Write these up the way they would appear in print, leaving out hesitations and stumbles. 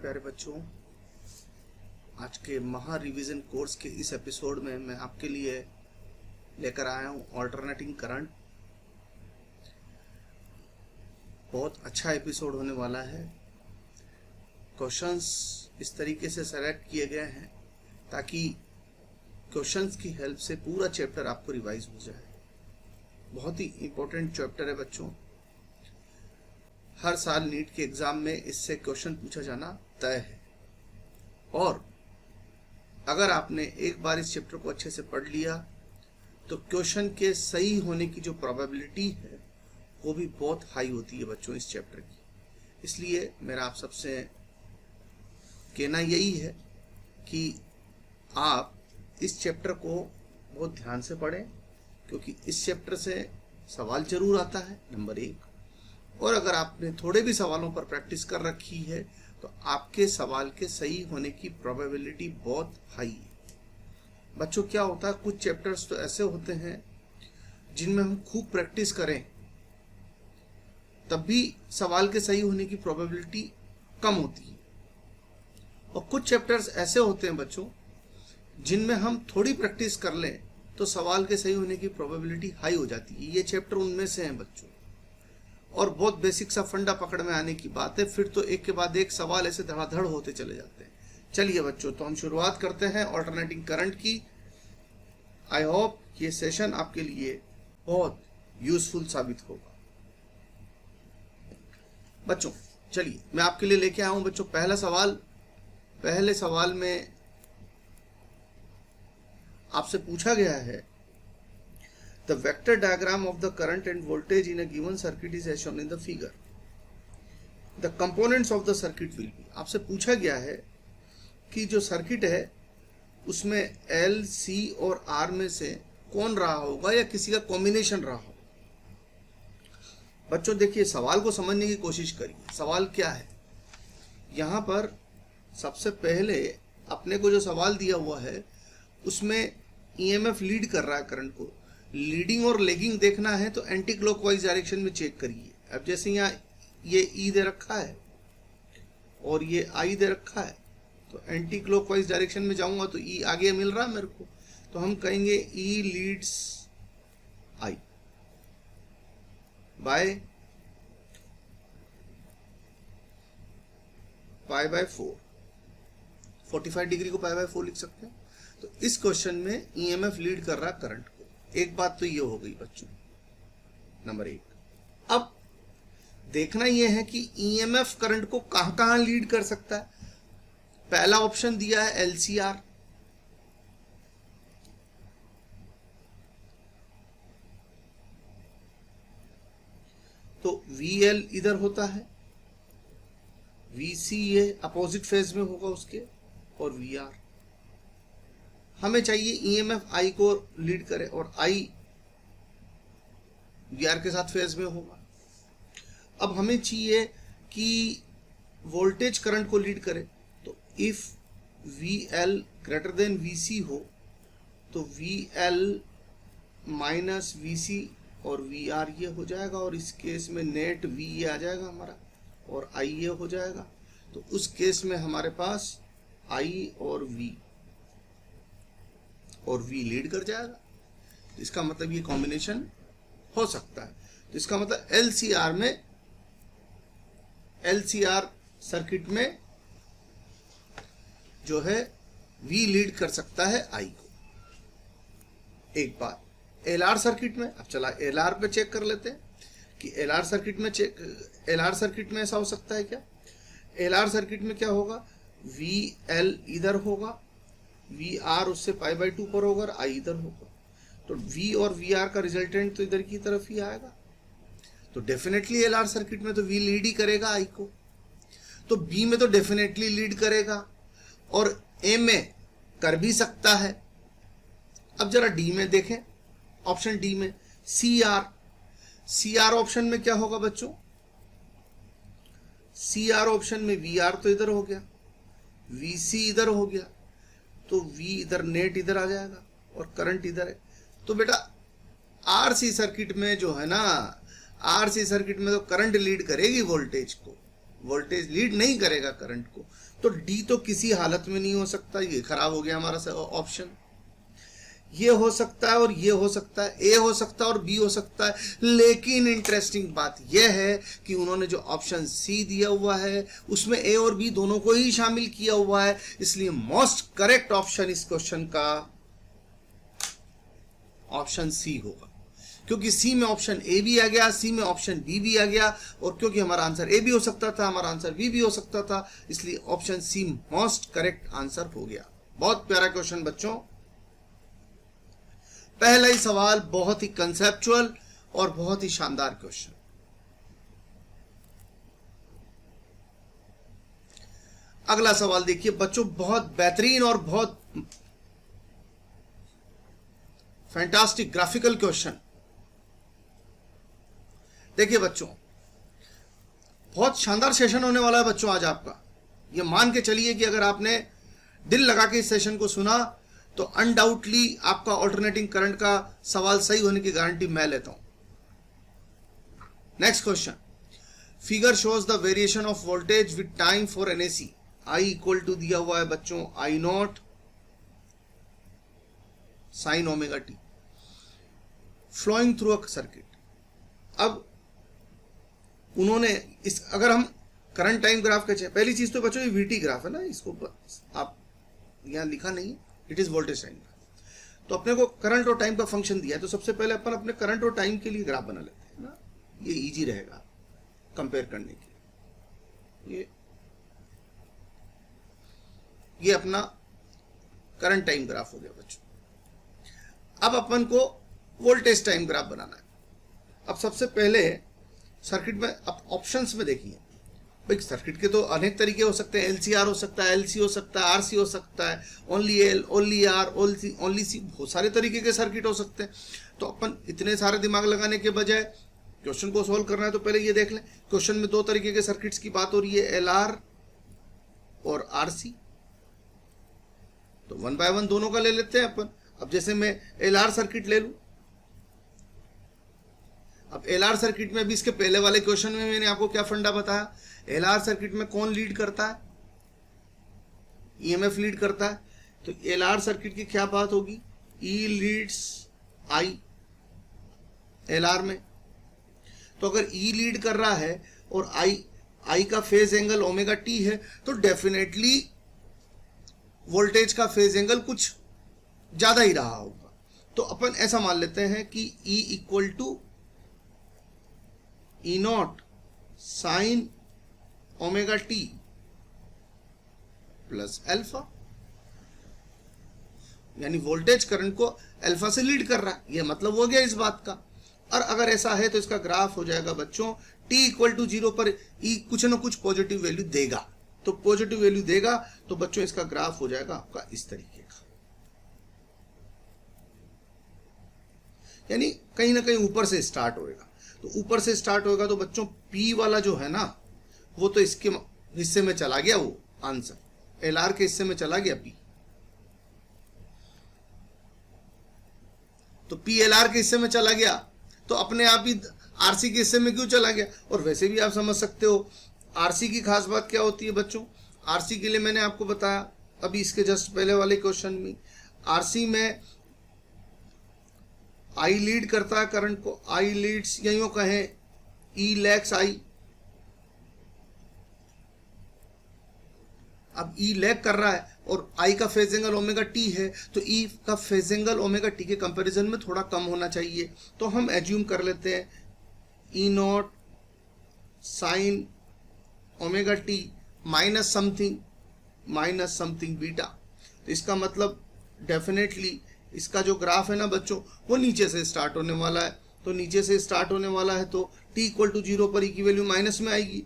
प्यारे बच्चों, आज के महा रिवीजन कोर्स के इस एपिसोड में मैं आपके लिए लेकर आया हूं ऑल्टरनेटिंग करंट। बहुत अच्छा एपिसोड होने वाला है। क्वेश्चंस इस तरीके से सेलेक्ट किए गए हैं ताकि क्वेश्चंस की हेल्प से पूरा चैप्टर आपको रिवाइज हो जाए। बहुत ही इंपॉर्टेंट चैप्टर है बच्चों। हर साल नीट के एग्जाम में इससे क्वेश्चन पूछा जाना तय है, और अगर आपने एक बार इस चैप्टर को अच्छे से पढ़ लिया तो क्वेश्चन के सही होने की जो प्रोबेबिलिटी है वो भी बहुत हाई होती है बच्चों इस चैप्टर की। इसलिए मेरा आप सबसे कहना यही है कि आप इस चैप्टर को बहुत ध्यान से पढ़ें, क्योंकि इस चैप्टर से सवाल जरूर आता है, नंबर 1। और अगर आपने थोड़े भी सवालों पर प्रैक्टिस कर रखी है तो आपके सवाल के सही होने की प्रोबेबिलिटी बहुत हाई है। बच्चों क्या होता है, कुछ चैप्टर्स तो ऐसे होते हैं जिनमें हम खूब प्रैक्टिस करें तब भी सवाल के सही होने की प्रोबेबिलिटी कम होती है, और कुछ चैप्टर्स ऐसे होते हैं बच्चों जिनमें हम थोड़ी प्रैक्टिस कर लें तो सवाल के सही होने की प्रोबेबिलिटी हाई हो जाती है। ये चैप्टर उनमें से हैं बच्चों, और बहुत बेसिक सा फंडा पकड़ में आने की बात है। फिर तो एक के बाद एक सवाल ऐसे धड़ाधड़ होते चले जाते हैं। चलिए बच्चों, तो हम शुरुआत करते हैं ऑल्टरनेटिंग करंट की। आई होप ये सेशन आपके लिए बहुत यूजफुल साबित होगा। बच्चों चलिए, मैं आपके लिए लेके आया हूं बच्चों पहला सवाल। पहले सवाल में आपसे पूछा गया है, the vector diagram of the current and voltage in a given circuit is as shown in the figure. The components of the circuit will be. आपसे पूछा गया है कि जो सर्किट है उसमें L, C और R में से कौन रहा होगा या किसी का कॉम्बिनेशन रहा होगा। बच्चों देखिए, सवाल को समझने की कोशिश करिए। सवाल क्या है, यहाँ पर सबसे पहले अपने को जो सवाल दिया हुआ है उसमें EMF लीड कर रहा है करंट को। लीडिंग और लेगिंग देखना है तो एंटी क्लॉकवाइज डायरेक्शन में चेक करिए। अब जैसे यहाँ ये E दे रखा है और ये I दे रखा है, तो एंटी क्लॉकवाइज डायरेक्शन में जाऊंगा तो E आगे मिल रहा है मेरे को, तो हम कहेंगे E leads I by pi by 4। 45 degree को पाई बाय 4 लिख सकते हैं। तो इस क्वेश्चन में EMF लीड कर रहा है करंट को। एक बात तो ये हो गई बच्चों, नंबर 1। अब देखना ये है कि EMF करंट को कहां लीड कर सकता है। पहला ऑप्शन दिया है LCR, तो VL इधर होता है, VC ये अपोजिट फेज में होगा उसके, और VR हमें चाहिए EMF I को लीड करे और I VR के साथ फेज में होगा। अब हमें चाहिए कि वोल्टेज करंट को लीड करे, तो if VL greater than VC हो तो VL माइनस VC और VR ये हो जाएगा, और इस केस में नेट V ये आ जाएगा हमारा, और I ये हो जाएगा। तो उस केस में हमारे पास I और V लीड कर जाएगा। तो इसका मतलब ये कॉम्बिनेशन हो सकता है। तो इसका मतलब LCR सर्किट में जो है V लीड कर सकता है I को। एक बात LR सर्किट में, अब चला LR पे चेक कर लेते हैं कि LR सर्किट में ऐसा हो सकता है क्या। LR सर्किट में क्या होगा, VL इधर होगा, VR उससे पाई बाय 2 पर होगा और I इधर होगा, तो V और VR का रिजल्टेंट तो इधर की तरफ ही आएगा। तो डेफिनेटली LR सर्किट में तो V लीड ही करेगा I को, तो B में तो डेफिनेटली लीड करेगा, और A में कर भी सकता है। अब जरा D में देखें, ऑप्शन D में CR ऑप्शन में क्या होगा बच्चों, CR ऑप्शन में VR तो इधर हो गया, VC इधर हो गया, तो V इधर, नेट इधर आ जाएगा और करंट इधर है। तो बेटा RC सर्किट में जो है ना, RC सर्किट में तो करंट लीड करेगी वोल्टेज को, वोल्टेज लीड नहीं करेगा करंट को। तो डी तो किसी हालत में नहीं हो सकता, ये खराब हो गया हमारा ऑप्शन। ये हो सकता है और ये हो सकता है, ए हो सकता है और बी हो सकता है, लेकिन इंटरेस्टिंग बात यह है कि उन्होंने जो ऑप्शन सी दिया हुआ है उसमें ए और बी दोनों को ही शामिल किया हुआ है, इसलिए मोस्ट करेक्ट ऑप्शन इस क्वेश्चन का ऑप्शन सी होगा, क्योंकि सी में ऑप्शन ए भी आ गया, सी में ऑप्शन बी भी आ गया, और क्योंकि हमारा आंसर ए भी हो सकता था, हमारा आंसर बी भी हो सकता था, इसलिए option C most correct answer हो गया। बहुत प्यारा क्वेश्चन बच्चों। पहला ही सवाल बहुत ही कंसेप्चुअल और बहुत ही शानदार क्वेश्चन। अगला सवाल देखिए बच्चों, बहुत बेहतरीन और बहुत फैंटास्टिक ग्राफिकल क्वेश्चन। देखिए बच्चों, बहुत शानदार सेशन होने वाला है बच्चों आज आपका। ये मान के चलिए कि अगर आपने दिल लगा के इस सेशन को सुना तो अनडाउटली आपका ऑल्टरनेटिंग करंट का सवाल सही होने की गारंटी मैं लेता हूं। Next question, figure shows the variation of voltage with time for an AC. I equal to दिया हुआ है बच्चों I nought sine omega T flowing through a circuit. अब उन्होंने इस, अगर हम करंट टाइम ग्राफ का, पहली चीज तो बच्चों ये वीटी ग्राफ है ना, इसको आप यहां लिखा नहीं है, इट इज वोल्टेज टाइम। तो अपने को करंट और टाइम का फंक्शन दिया है, तो सबसे पहले अपन अपने करंट और टाइम के लिए ग्राफ बना लेते हैं ना, ये इजी रहेगा कंपेयर करने के लिए। ये अपना करंट टाइम ग्राफ हो गया बच्चों। अब अपन को वोल्टेज टाइम ग्राफ बनाना है। अब सबसे पहले सर्किट में, अब ऑप्शंस में देखिए भाई, सर्किट के तो अनेक तरीके हो सकते हैं, एलसीआर हो सकता है, एलसी हो सकता है, आरसी हो सकता है, only L, only R, only C, बहुत सारे तरीके के सर्किट हो सकते हैं। तो अपन इतने सारे दिमाग लगाने के बजाय क्वेश्चन को सॉल्व करना है तो पहले ये देख लें, क्वेश्चन में दो तरीके के सर्किट्स की बात हो रही है, एलआर और आरसी। तो वन बाय वन दोनों का ले लेते हैं अपन। अब जैसे मैं एलआर सर्किट ले लूं, अब एलआर सर्किट में भी इसके पहले वाले क्वेश्चन में मैंने आपको क्या फंडा बताया, एलआर सर्किट में कौन लीड करता है, ईएमएफ लीड करता है। तो एलआर सर्किट की क्या बात होगी, ई लीड्स आई एलआर में। तो अगर ई लीड कर रहा है और आई का फेज एंगल ओमेगा टी है, तो डेफिनेटली वोल्टेज का फेज एंगल कुछ ज्यादा ही रहा होगा। तो अपन ऐसा मान लेते हैं कि E equal to E not sine omega T plus alpha, यानी वोल्टेज करंट को अल्फा से लीड कर रहा है, यह मतलब हो गया इस बात का। और अगर ऐसा है तो इसका ग्राफ हो जाएगा बच्चों t इक्वल टू 0 पर ई कुछ ना कुछ पॉजिटिव वैल्यू देगा। तो पॉजिटिव वैल्यू देगा तो बच्चों इसका ग्राफ हो जाएगा आपका इस तरीके का, यानी कहीं ना कहीं ऊपर से स्टार्ट होएगा। तो ऊपर से स्टार्ट होएगा तो बच्चों P वाला जो है ना, वो तो इसके हिस्से में चला गया, वो आंसर एलआर के हिस्से में चला गया P। तो P एलआर के हिस्से में चला गया तो अपने आप ही आरसी के हिस्से में क्यों चला गया। और वैसे भी आप समझ सकते हो आरसी की खास बात क्या होती है बच्चों, आरसी के लिए मैंने आपको बताया अभी इसके जस्ट पहले वाले क्वेश्चन में, आरसी में आई लीड करता है करंट को, आई लीड्स या यूं कहें ई लैक्स आई। अब ई लैग कर रहा है और आई का फेज एंगल ओमेगा टी है, तो ई का फेज एंगल ओमेगा टी के कंपैरिजन में थोड़ा कम होना चाहिए। तो हम एज्यूम कर लेते हैं E not sine omega T minus something beta. तो इसका मतलब डेफिनेटली इसका जो ग्राफ है ना बच्चों, वो नीचे से स्टार्ट होने वाला है। तो नीचे से स्टार्ट होने वाला है तो t इक्वल टू 0 पर ई की वैल्यू माइनस में आएगी,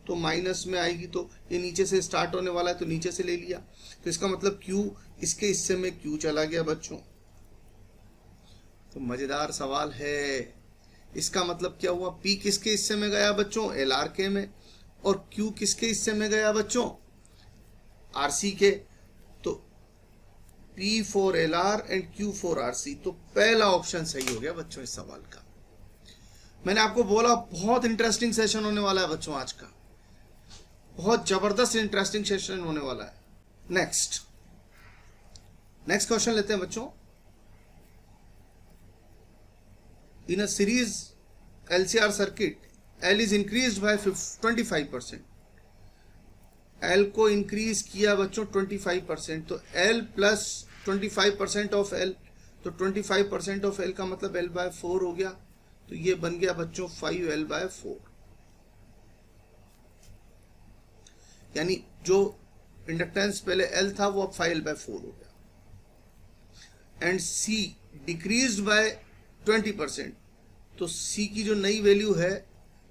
तो माइनस में आएगी, तो ये नीचे से स्टार्ट होने वाला है तो नीचे से ले लिया। तो इसका मतलब Q इसके हिस्से में Q चला गया बच्चों। तो मजेदार सवाल है, इसका मतलब क्या हुआ, P किसके हिस्से में गया बच्चों, LR में, और Q किसके हिस्से में गया बच्चों, RC के। तो P for LR and Q for RC। तो पहला ऑप्शन सही हो गया बच्चों इस सवाल का। मैंने आपको बोला बहुत इंटरेस्टिंग सेशन होने वाला है बच्चों आज का, बहुत जबरदस्त इंटरेस्टिंग सेशन होने वाला है। नेक्स्ट क्वेश्चन लेते हैं बच्चों। In a series LCR circuit L is increased by 25%। L को इंक्रीज किया बच्चों 25%, तो L प्लस 25% ऑफ L, तो 25% ऑफ L का मतलब L/4 हो गया, तो ये बन गया बच्चों 5L/4। यानी जो इंडक्टेंस पहले L था वो अब 5L/4 हो गया। एंड C डिक्रीज्ड बाय 20%, तो C की जो नई वैल्यू है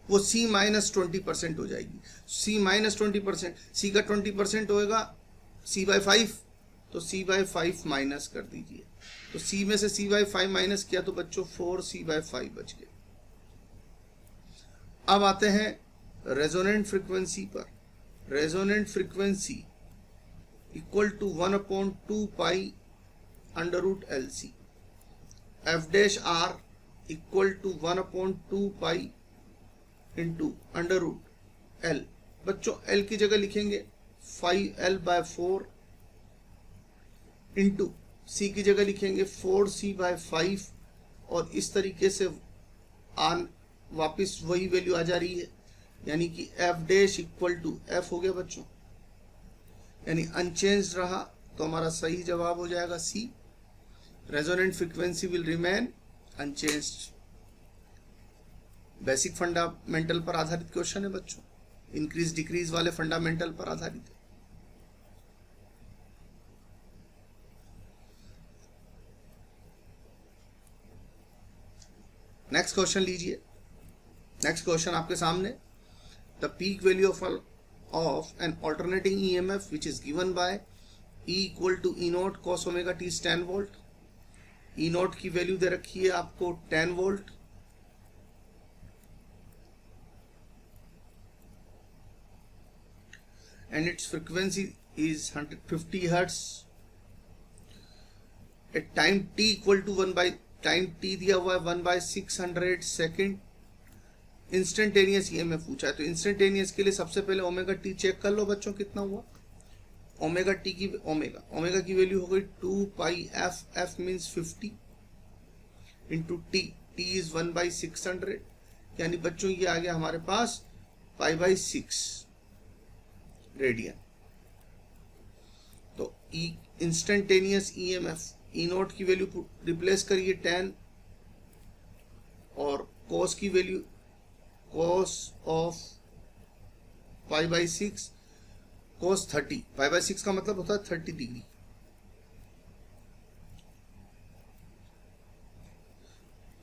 वो C माइनस 20% हो जाएगी। C माइनस 20%, C का 20% होएगा C/5, तो C/5 माइनस कर दीजिए, तो C में से C/5 माइनस किया तो बच्चों 4C/5 बच गए। अब आते हैं रेजोनेंट फ्रीक्वेंसी पर। Resonant frequency equal to 1/2 pi √LC। F' equal to 1/2 pi into √L। बच्चों L की जगह लिखेंगे 5L/4 इंटू C की जगह लिखेंगे 4C/5, और इस तरीके से वापस वही वैल्यू आ जा रही है, यानी कि F' इक्वल टू F हो गया बच्चों, यानी अनचेंज रहा, तो हमारा सही जवाब हो जाएगा C। Resonant frequency will remain unchanged. Basic fundamental पर आधारित क्वेश्चन है बच्चों, इंक्रीज डिक्रीज वाले फंडामेंटल पर आधारित है। नेक्स्ट क्वेश्चन लीजिए। नेक्स्ट क्वेश्चन आपके सामने, the peak value of an alternating EMF which is given by E equal to E0 cos omega t is 10 volt. E0 की वैल्यू दे रखी है आपको 10 volt, and its frequency is 150 hertz at time t equal to 1 by time t दिया हुआ है 1/600 second. Instantaneous EMF पूछा है, तो इंस्टेंटेनियस के लिए सबसे पहले ओमेगा t चेक कर लो बच्चों कितना हुआ। ओमेगा की वैल्यू हो गई 2 पाई f, f means 50 into t is 1/600, यानी बच्चों ये आ गया हमारे पास π/6 रेडियन। तो इंस्टेंटेनियस EMF E0 की वैल्यू रिप्लेस करिए 10, और cos की वैल्यू cos ऑफ π/6 cos 30, π/6 का मतलब होता है 30 डिग्री।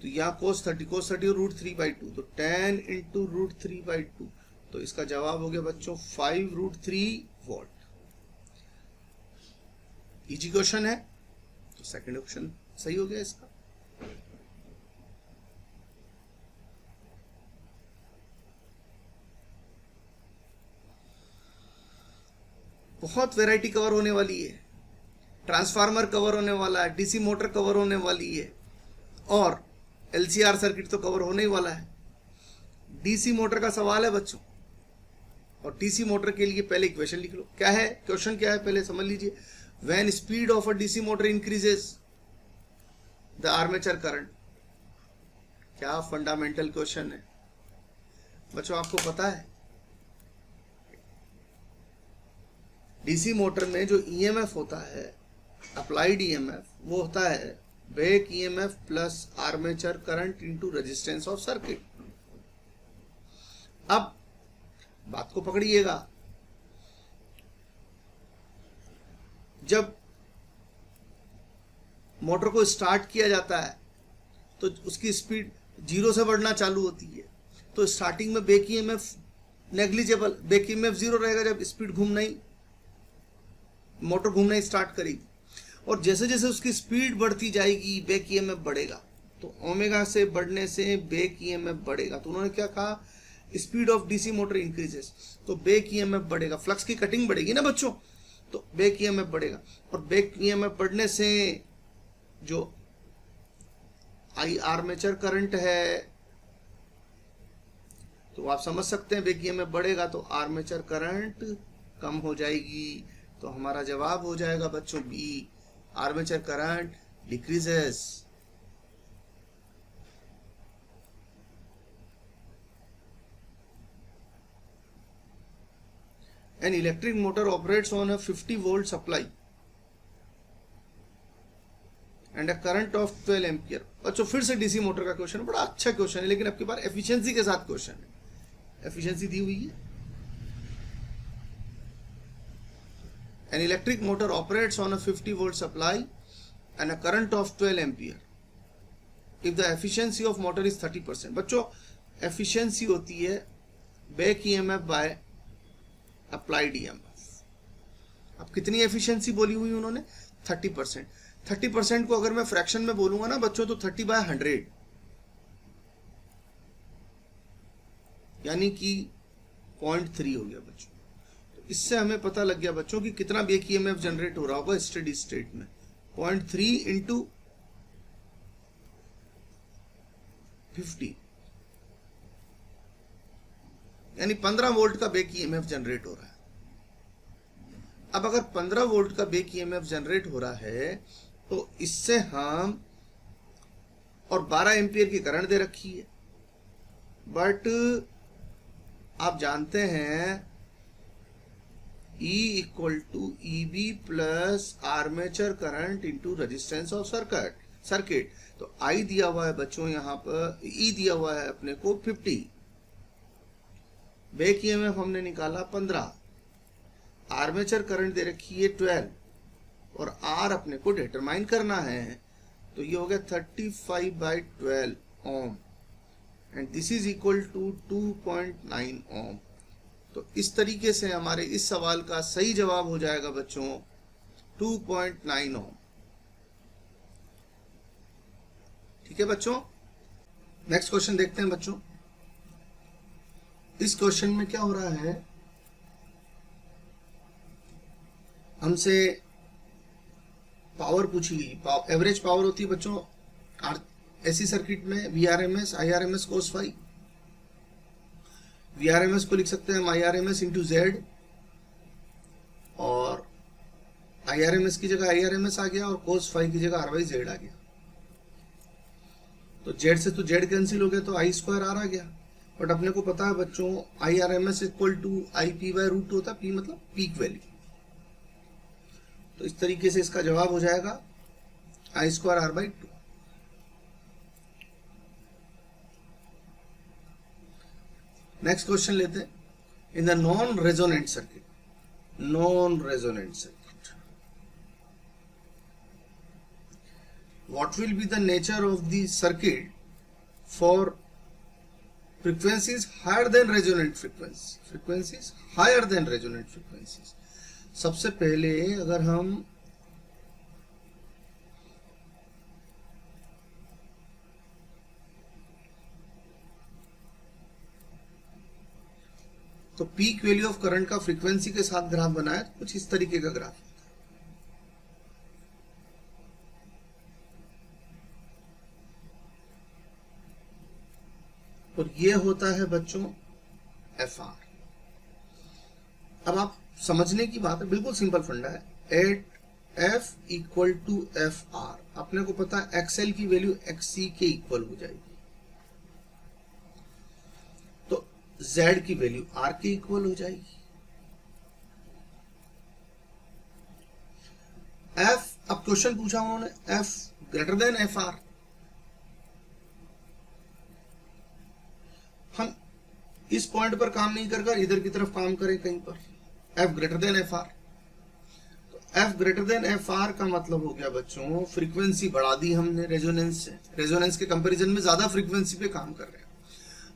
तो यहाँ cos 30 और √3/2, तो 10 इंटू √3/2, तो इसका जवाब हो गया बच्चों 5√3 वोल्ट। इजी क्वेश्चन है, तो सेकंड ऑप्शन सही हो गया इसका। बहुत वैरायटी कवर होने वाली है, ट्रांसफार्मर कवर होने वाला है, डीसी मोटर कवर होने वाली है, और LCR सर्किट तो कवर होने ही वाला है। डीसी मोटर का सवाल है बच्चों, और डीसी मोटर के लिए पहले इक्वेशन लिख लो। क्या है क्वेश्चन, क्या है पहले समझ लीजिए। When speed of a DC motor increases the armature current. क्या फंडामेंटल क्वेश्चन है बच्चों, आपको पता है डीसी मोटर में जो EMF होता है, अप्लाइड EMF, वो होता है back EMF plus armature current into resistance of circuit. अब बात को पकड़िएगा, जब मोटर को स्टार्ट किया जाता है तो उसकी स्पीड 0 से बढ़ना चालू होती है, तो स्टार्टिंग में back EMF negligible, back EMF 0 रहेगा जब स्पीड मोटर घूमना ही स्टार्ट करेगी, और जैसे जैसे उसकी स्पीड बढ़ती जाएगी बैक EMF बढ़ेगा, तो ओमेगा से बढ़ने से बैक EMF बढ़ेगा। तो उन्होंने क्या कहा, speed of DC motor increases, तो बैक EMF बढ़ेगा, फ्लक्स की कटिंग बढ़ेगी ना बच्चों, तो बैक EMF बढ़ेगा, और बैक EMF बढ़ने से जो आई आर्मेचर करंट है तो आप समझ सकते हैं बैक ईएमएफ बढ़ेगा तो आर्मेचर करंट कम हो जाएगी। तो हमारा जवाब हो जाएगा बच्चों B, armature current decreases. An electric motor operates on a 50 volt supply and a current of 12 ampere. बच्चों फिर से डीसी मोटर का क्वेश्चन है, बड़ा अच्छा क्वेश्चन है, लेकिन आपके पास एफिशिएंसी के साथ क्वेश्चन है। एफिशिएंसी दी हुई है। An electric motor operates on a 50 volt supply and a current of 12 ampere if the efficiency of motor is 30%। बच्चों एफिशिएंसी होती है back EMF by applied EMF. अब कितनी एफिशिएंसी बोली हुई उन्होंने? 30%। 30% को अगर मैं फ्रैक्शन में बोलूंगा ना बच्चों तो 30/100, यानी कि 0.3 हो गया बच्चों। तो इससे हमें पता लग गया बच्चों कि कितना बैक ईएमएफ जनरेट हो रहा होगा स्टेडी स्टेट में। 0.3 इंटू 50 यानी 15 वोल्ट का बैक ईएमएफ जनरेट हो रहा है। अब अगर 15 वोल्ट का बैक ईएमएफ जनरेट हो रहा है तो इससे हम, और 12 एम्पियर की करंट दे रखी है, बट आप जानते हैं E = EB plus armature current into resistance of circuit. तो I दिया हुआ है बच्चों, यहां पर E दिया हुआ है अपने को 50, बैक ईएमएफ हमने निकाला 15, आर्मेचर करंट दे रखी है 12 और R अपने को डिटरमाइन करना है। तो ये हो गया 35/12 ohm and this is equal to 2.9 ohm. तो इस तरीके से हमारे इस सवाल का सही जवाब हो जाएगा बच्चों 2.9 ओम। ठीक है बच्चों, नेक्स्ट क्वेश्चन देखते हैं बच्चों। इस क्वेश्चन में क्या हो रहा है, हमसे पावर पूछी गई। एवरेज पावर होती है बच्चों एसी सर्किट में VRMS, IRMS, cos phi. VRMS को लिख सकते हैं हम आईआरएमएस इंटू जेड, और आईआरएमएस की जगह आईआरएमएस आ गया और कोस फाई की जगह R/Z आ गया। तो जेड से तो जेड कैंसिल हो गया तो I² R आ गया। बट अपने को पता है बच्चों IRMS = IP/√2 होता है, P मतलब पीक वैल्यू। तो इस तरीके से इसका जवाब हो जाएगा I² R/2। नेक्स्ट क्वेश्चन लेते हैं। In the non resonant circuit, what will be the nature of the circuit for frequencies higher than resonant frequencies? सबसे पहले अगर हम तो पीक वैल्यू ऑफ करंट का फ्रीक्वेंसी के साथ ग्राफ बनाया तो कुछ इस तरीके का ग्राफ, और ये होता है बच्चों FR। अब आप समझने की बात है, बिल्कुल सिंपल फंडा है। एट F = FR, अपने को पता है XL की वैल्यू XC के इक्वल हो जाएगी, तो Z की वैल्यू R के इक्वल हो जाएगी। F, अब क्वेश्चन पूछा उन्होंने F > FR, हम इस पॉइंट पर काम नहीं कर इधर की तरफ काम करें कहीं पर। F > FR, तो F > FR का मतलब हो गया बच्चों फ्रीक्वेंसी बढ़ा दी हमने रेजोनेंस से, रेजोनेंस के कंपैरिजन में ज्यादा फ्रीक्वेंसी पे काम कर रहे हैं।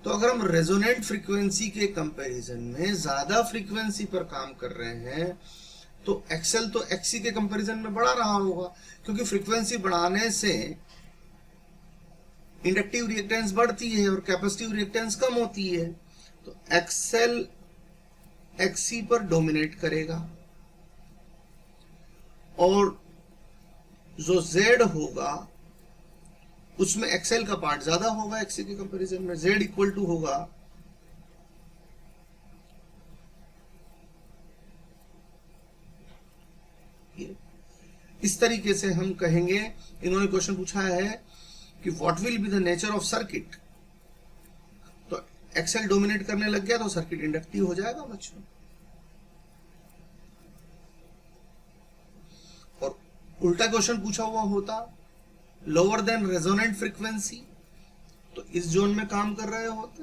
तो अगर हम रेजोनेंट फ्रीक्वेंसी के कंपैरिजन में ज्यादा फ्रीक्वेंसी पर काम कर रहे हैं तो XL तो XC के कंपैरिजन में बढ़ा रहा होगा, क्योंकि फ्रीक्वेंसी बढ़ाने से इंडक्टिव रिएक्टेंस बढ़ती है और कैपेसिटिव रिएक्टेंस कम होती है। तो XL XC पर डोमिनेट करेगा और जो Z होगा उसमें XL का पार्ट ज्यादा होगा XC के कंपैरिजन में। Z = होगा इस तरीके से हम कहेंगे, इन्होंने क्वेश्चन पूछा है कि what will be the nature of circuit, तो एक्सेल डोमिनेट करने लग गया तो सर्किट इंडक्टिव हो जाएगा बच्चों। और उल्टा क्वेश्चन पूछा हुआ होता लोअर देन रेजोनेंट फ्रीक्वेंसी, तो इस जोन में काम कर रहे होते,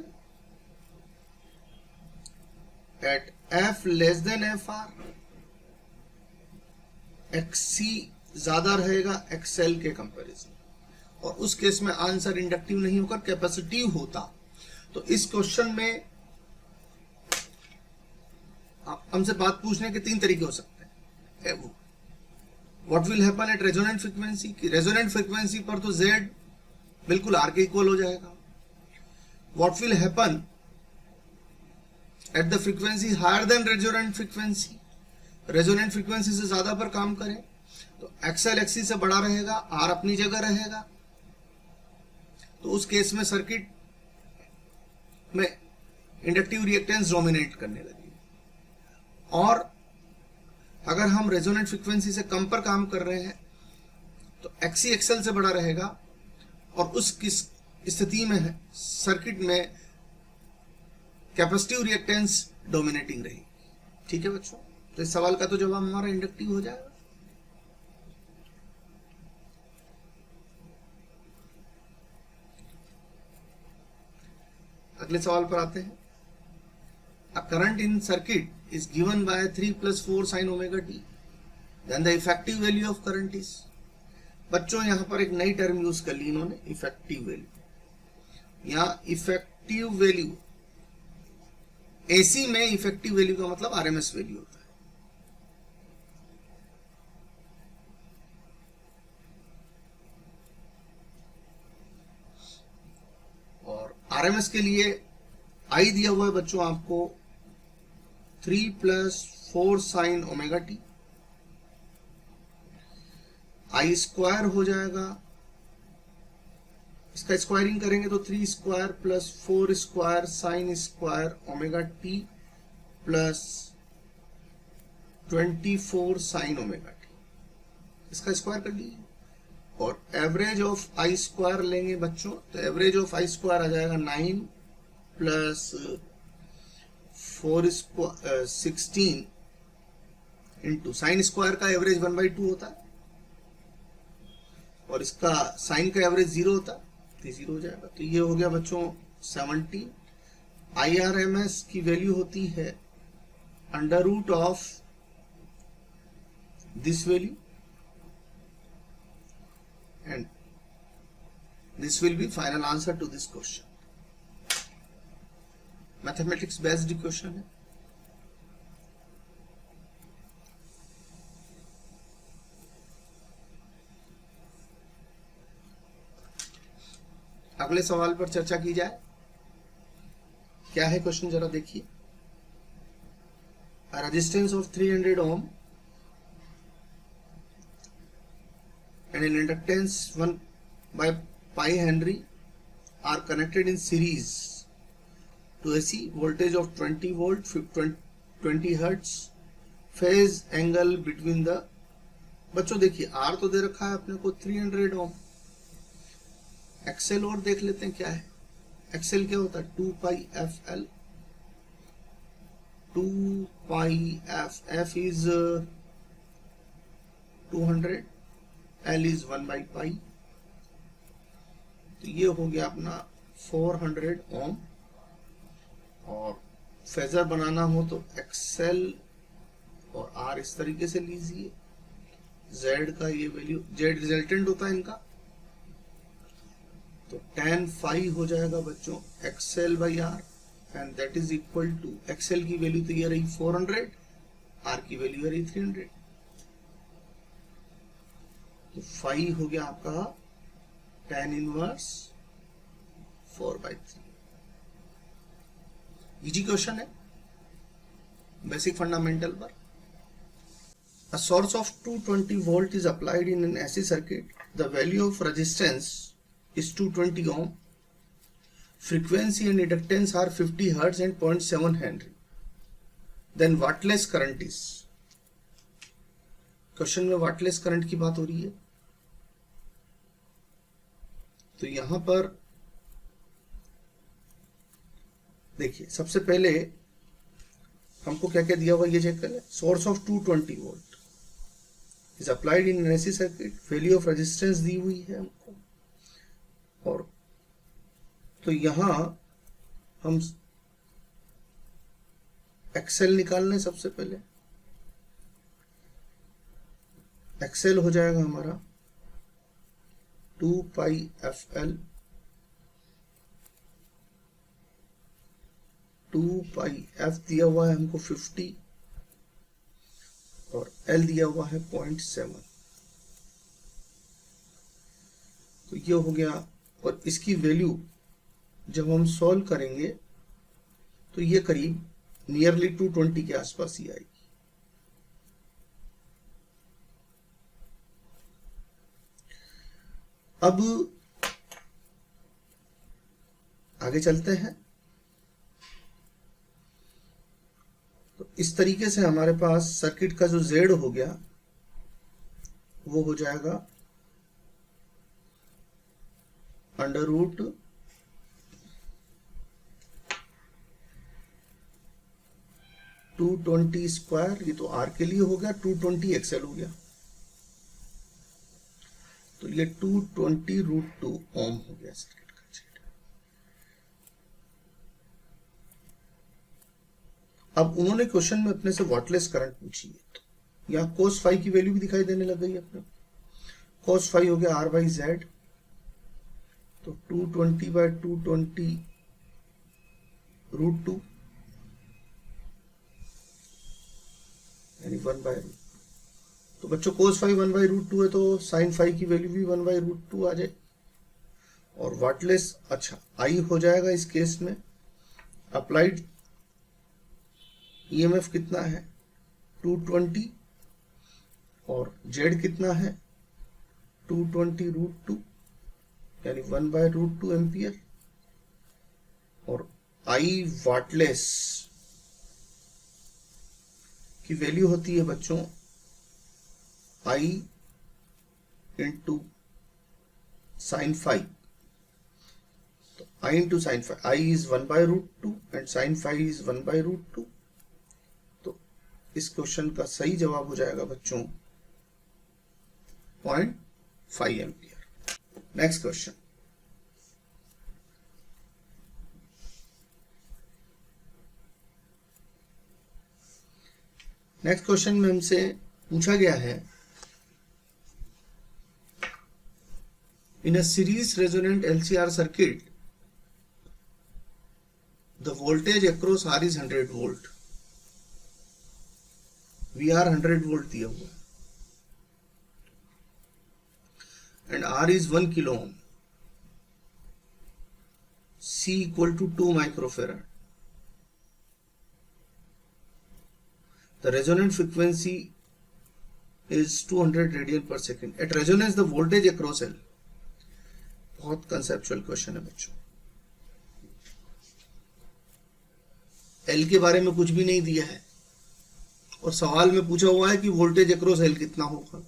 at F less than F R, XC ज्यादा रहेगा एक्सएल के कंपैरिजन, और उस केस में आंसर इंडक्टिव नहीं होकर कैपेसिटिव होता। तो इस क्वेश्चन में हमसे बात पूछने के 3 तरीके हो सकते हैं। What will happen at resonant frequency, कि रेजोनेंट फ्रीक्वेंसी पर तो Z बिल्कुल R के इक्वल हो जाएगा। What will happen at the frequency higher than resonant frequency, resonant frequency से ज्यादा पर काम करें तो एक्सएल एक्सी से बड़ा रहेगा, R अपनी जगह रहेगा, तो उस केस में सर्किट में इंडक्टिव रिएक्टेंस डोमिनेट करने लगेगी। और अगर हम रेजोनेंट फ्रीक्वेंसी से कम पर काम कर रहे हैं तो एक्सी एक्सएल से बड़ा रहेगा, और उस किस स्थिति में है सर्किट में कैपेसिटिव रिएक्टेंस डोमिनेटिंग रहेगी। ठीक है बच्चों, तो इस सवाल का तो जवाब हमारा इंडक्टिव हो जाएगा। अगले सवाल पर आते हैं। A current in circuit is given by 3 plus 4 sin omega t. Then the effective value of current is. बच्चों यहां पर एक नई टर्म यूज कर ली इन्होंने, इफेक्टिव वैल्यू। यहां इफेक्टिव वैल्यू, एसी में इफेक्टिव वैल्यू का मतलब आरएमएस वैल्यू होता है। और आरएमएस के लिए आई दिया हुआ है बच्चों आपको 3 plus 4 sin ओमेगा टी, आई स्क्वायर हो जाएगा, इसका स्क्वायरिंग करेंगे तो 3 square plus 4 square sine square omega T plus 24 sign omega T, इसका स्क्वायर कर लीजिए। और एवरेज ऑफ आई स्क्वायर लेंगे बच्चों, तो एवरेज ऑफ आई स्क्वायर आ जाएगा 9 प्लस 4 16 इंटू साइन स्क्वायर का एवरेज 1/2 होता है, और इसका साइन का एवरेज 0 होता है, तो 0 हो जाएगा। तो ये हो गया बच्चों 17। IRMS की वैल्यू होती है under root of this value, and this will be final answer to this question. Mathematics based question है। अगले सवाल पर चर्चा की जाए। क्या है क्वेश्चन जरा देखिए। Resistance of 300 ohm and an inductance 1/pi Henry are connected in series to AC voltage of 20 volt 20 hertz, phase angle between the, बच्चों देखिए R तो दे रखा है अपने को 300 ओम, एक्सेल और देख लेते हैं क्या है। एक्सेल क्या होता है 2 FL, 2 F is 200, L is 1/pi, तो ये हो गया अपना 400 ओम। और फेजर बनाना हो तो एक्सेल और आर इस तरीके से लीजिए। जेड का ये वैल्यू, जेड रिजल्टेंट होता है इनका, तो tan phi हो जाएगा बच्चों XL by R, and that is equal to, XL की वैल्यू तो ये रही 400, आर की वैल्यू रही 300, तो phi हो गया आपका tan इनवर्स 4/3। इजी क्वेश्चन है, बेसिक फंडामेंटल पर। A source of 220 volt is applied in an AC circuit. The value of resistance is 220 ohm. Frequency and inductance are 50 hertz and 0.7 Henry. Then wattless current is. Question में wattless current की बात हो रही है। तो यहां पर देखिए, सबसे पहले हमको क्या क्या दिया हुआ ये चेक करें। Source of 220 volt is applied in AC circuit, value of resistance दी हुई है हमको। और तो यहां हम एक्सेल निकाल लें। सबसे पहले एक्सेल हो जाएगा हमारा 2πfl 2πf दिया हुआ है हमको 50 और L दिया हुआ है 0.7। तो ये हो गया। और इसकी वैल्यू जब हम सॉल्व करेंगे तो ये करीब नियरली 220 के आसपास ही आएगी। अब आगे चलते हैं। तो इस तरीके से हमारे पास सर्किट का जो Z हो गया वो हो जाएगा अंडर रूट 220 स्क्वायर, ये तो R के लिए हो गया, 220 XL हो गया। तो ये 220√2 ओम हो गया सर्किट का Z। अब उन्होंने क्वेश्चन में अपने से वाटलेस करंट पूछी है, तो यहाँ cos फाई की वैल्यू भी दिखाई देने लग गई अपने। cos फाई हो गया R/Z, तो 220/220√2 यानी 1/√2। तो बच्चों cos फाई 1/√2 है, तो sin फाई की वैल्यू भी 1/√2 आ जाए। और वाटलेस अच्छा आई हो जाएगा इस केस में। अप्लाइड ईएमएफ कितना है 220 और Z कितना है 220√2 यानी 1/√2 एम्पियर। और आई वाटलेस की वैल्यू होती है बच्चों I इंटू साइन फाई। तो I into sine phi, I is 1/√2 and sine phi is 1/√2। तो इस क्वेश्चन का सही जवाब हो जाएगा बच्चों 0.5 ampere. Next question. Next question में हमसे पूछा गया है, in a series resonant LCR circuit, the voltage across R is 100 volt. VR 100 volt दिया हुआ है and R is 1 kilo ohm. C equal to 2 microfarad. The resonant frequency is 200 radian per second. At resonance, the voltage across L. बहुत conceptual question है बच्चों। L के बारे में कुछ भी नहीं दिया है और सवाल में पूछा हुआ है कि वोल्टेज अक्रॉस एल कितना होगा।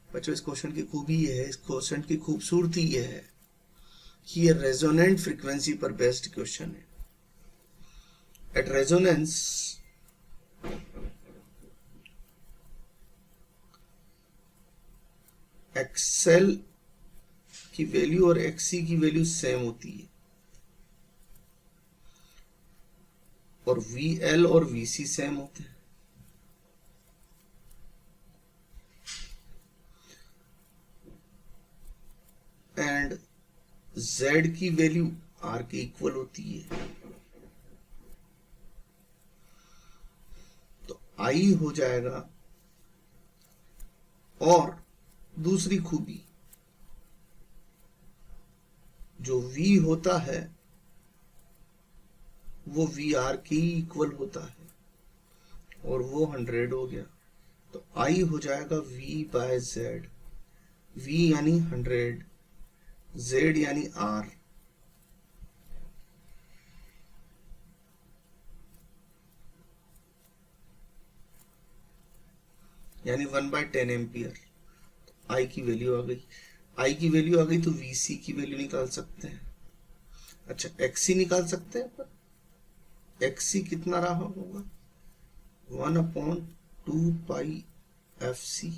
बच्चों इस क्वेश्चन की खूबी ये है, इस क्वेश्चन की खूबसूरती ये है कि ये रेजोनेंट फ्रीक्वेंसी पर बेस्ड क्वेश्चन है। एट रेजोनेंस एक्सएल की वैल्यू और एक्सी की वैल्यू सेम होती है और वीएल और वीसी सेम होते हैं। एंड जेड की वैल्यू आर के इक्वल होती है। तो आई हो जाएगा। और दूसरी खूबी, जो V होता है वो VR के इक्वल होता है और वो 100 हो गया। तो I हो जाएगा V/Z। V यानी 100, Z यानी R। यानी 1/10 एम्पियर। आई की वैल्यू आ गई, आई की वैल्यू आ गई तो वीसी की वैल्यू निकाल सकते हैं। अच्छा, एक्सी निकाल सकते हैं, पर एक्सी कितना रहा होगा, 1/2 एफ सी,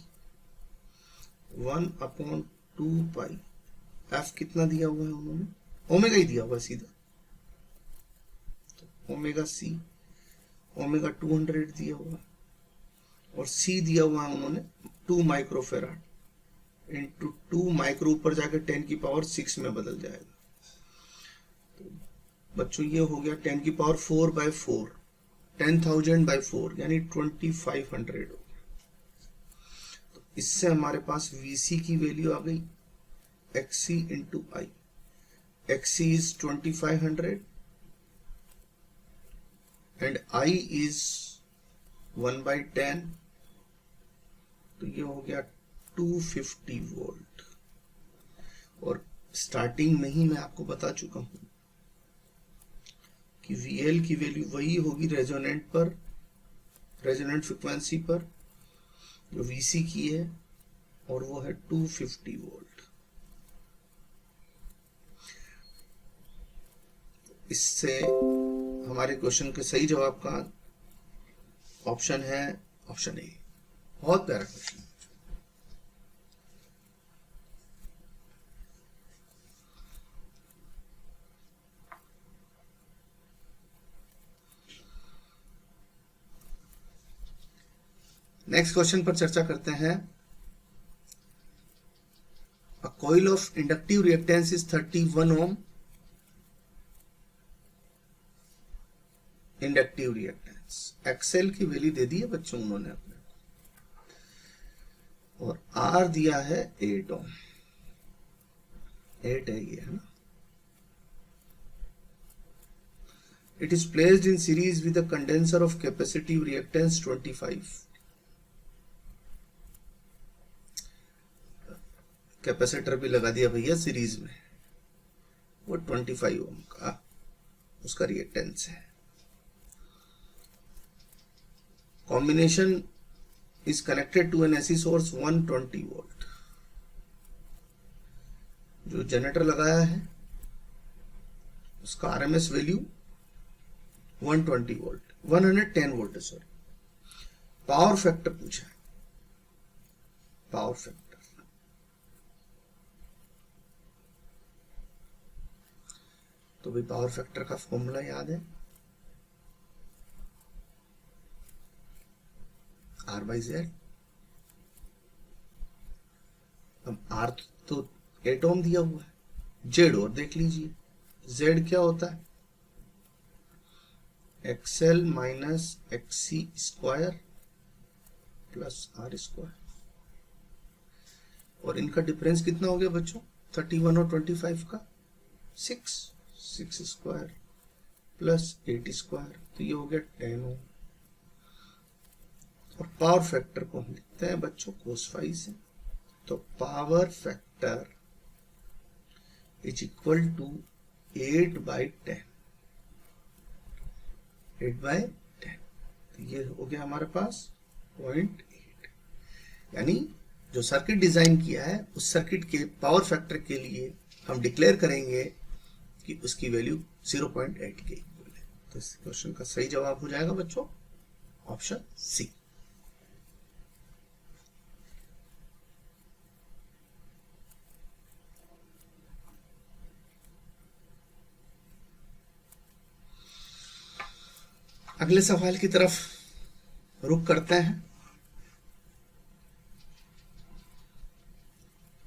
1/2 एफ कितना दिया हुआ है उन्होंने, ओमेगा ही दिया हुआ सीधा, तो ओमेगा सी, ओमेगा 200 दिया हुआ है, और सी दिया हुआ है उन्होंने 2 माइक्रोफेराड इंटू 2 माइक्रो, ऊपर जाकर 10⁶ में बदल जाएगा। तो बच्चों ये हो गया 10⁴/4, 10,000/4 यानी 2500 हो गया। तो इससे हमारे पास वीसी की वैल्यू आ गई XC into I. XC is 2500 and I is 1/10, तो ये हो गया 250 वोल्ट। और स्टार्टिंग में ही मैं आपको बता चुका हूं कि VL की वैल्यू वही होगी रेजोनेंट पर, रेजोनेंट फ्रिक्वेंसी पर जो VC की है, और वो है 250 वोल्ट। इससे हमारे क्वेश्चन के सही जवाब का ऑप्शन है ऑप्शन ए। बहुत प्यारा क्वेश्चन। नेक्स्ट क्वेश्चन पर चर्चा करते हैं। A coil of inductive reactance is 31 ohm. Inductive reactance XL की वैल्यू दे दी है बच्चों उन्होंने अपने को, और आर दिया है 8 ओम। 8 है ये, है ना। It is placed in series with a condenser of capacitive reactance 25। Capacitor भी लगा दिया भैया सीरीज में, वो 25 ओम का उसका रिएक्टेंस है। Combination is connected to an AC source 120 volt. जो जनरेटर लगाया है उसका आरएमएस वैल्यू 120 वोल्ट, 110 वोल्ट है, सॉरी। पावर फैक्टर पूछा है, पावर फैक्टर। तो भाई पावर फैक्टर का फॉर्मूला याद है, R/Z। अब R तो 8 ओम दिया हुआ है, Z और देख लीजिए, Z क्या होता है, XL minus XC square plus R²। और इनका डिफरेंस कितना हो गया बच्चों, 31 और 25 का 6 स्क्वायर प्लस 8 स्क्वायर, तो ये हो गया 10 ओम। और पावर फैक्टर को हम लिखते हैं बच्चों cos⁵ से, तो power factor is equal to 8/10। 8/10, तो ये हो गया हमारे पास 0.8। यानी जो सर्किट डिजाइन किया है उस सर्किट के पावर फैक्टर के लिए हम डिक्लेयर करेंगे कि उसकी वैल्यू 0.8 के इक्वल है। तो इस क्वेश्चन का सही जवाब हो जाएगा बच्चों ऑप्शन सी। अगले सवाल की तरफ रुख करते हैं।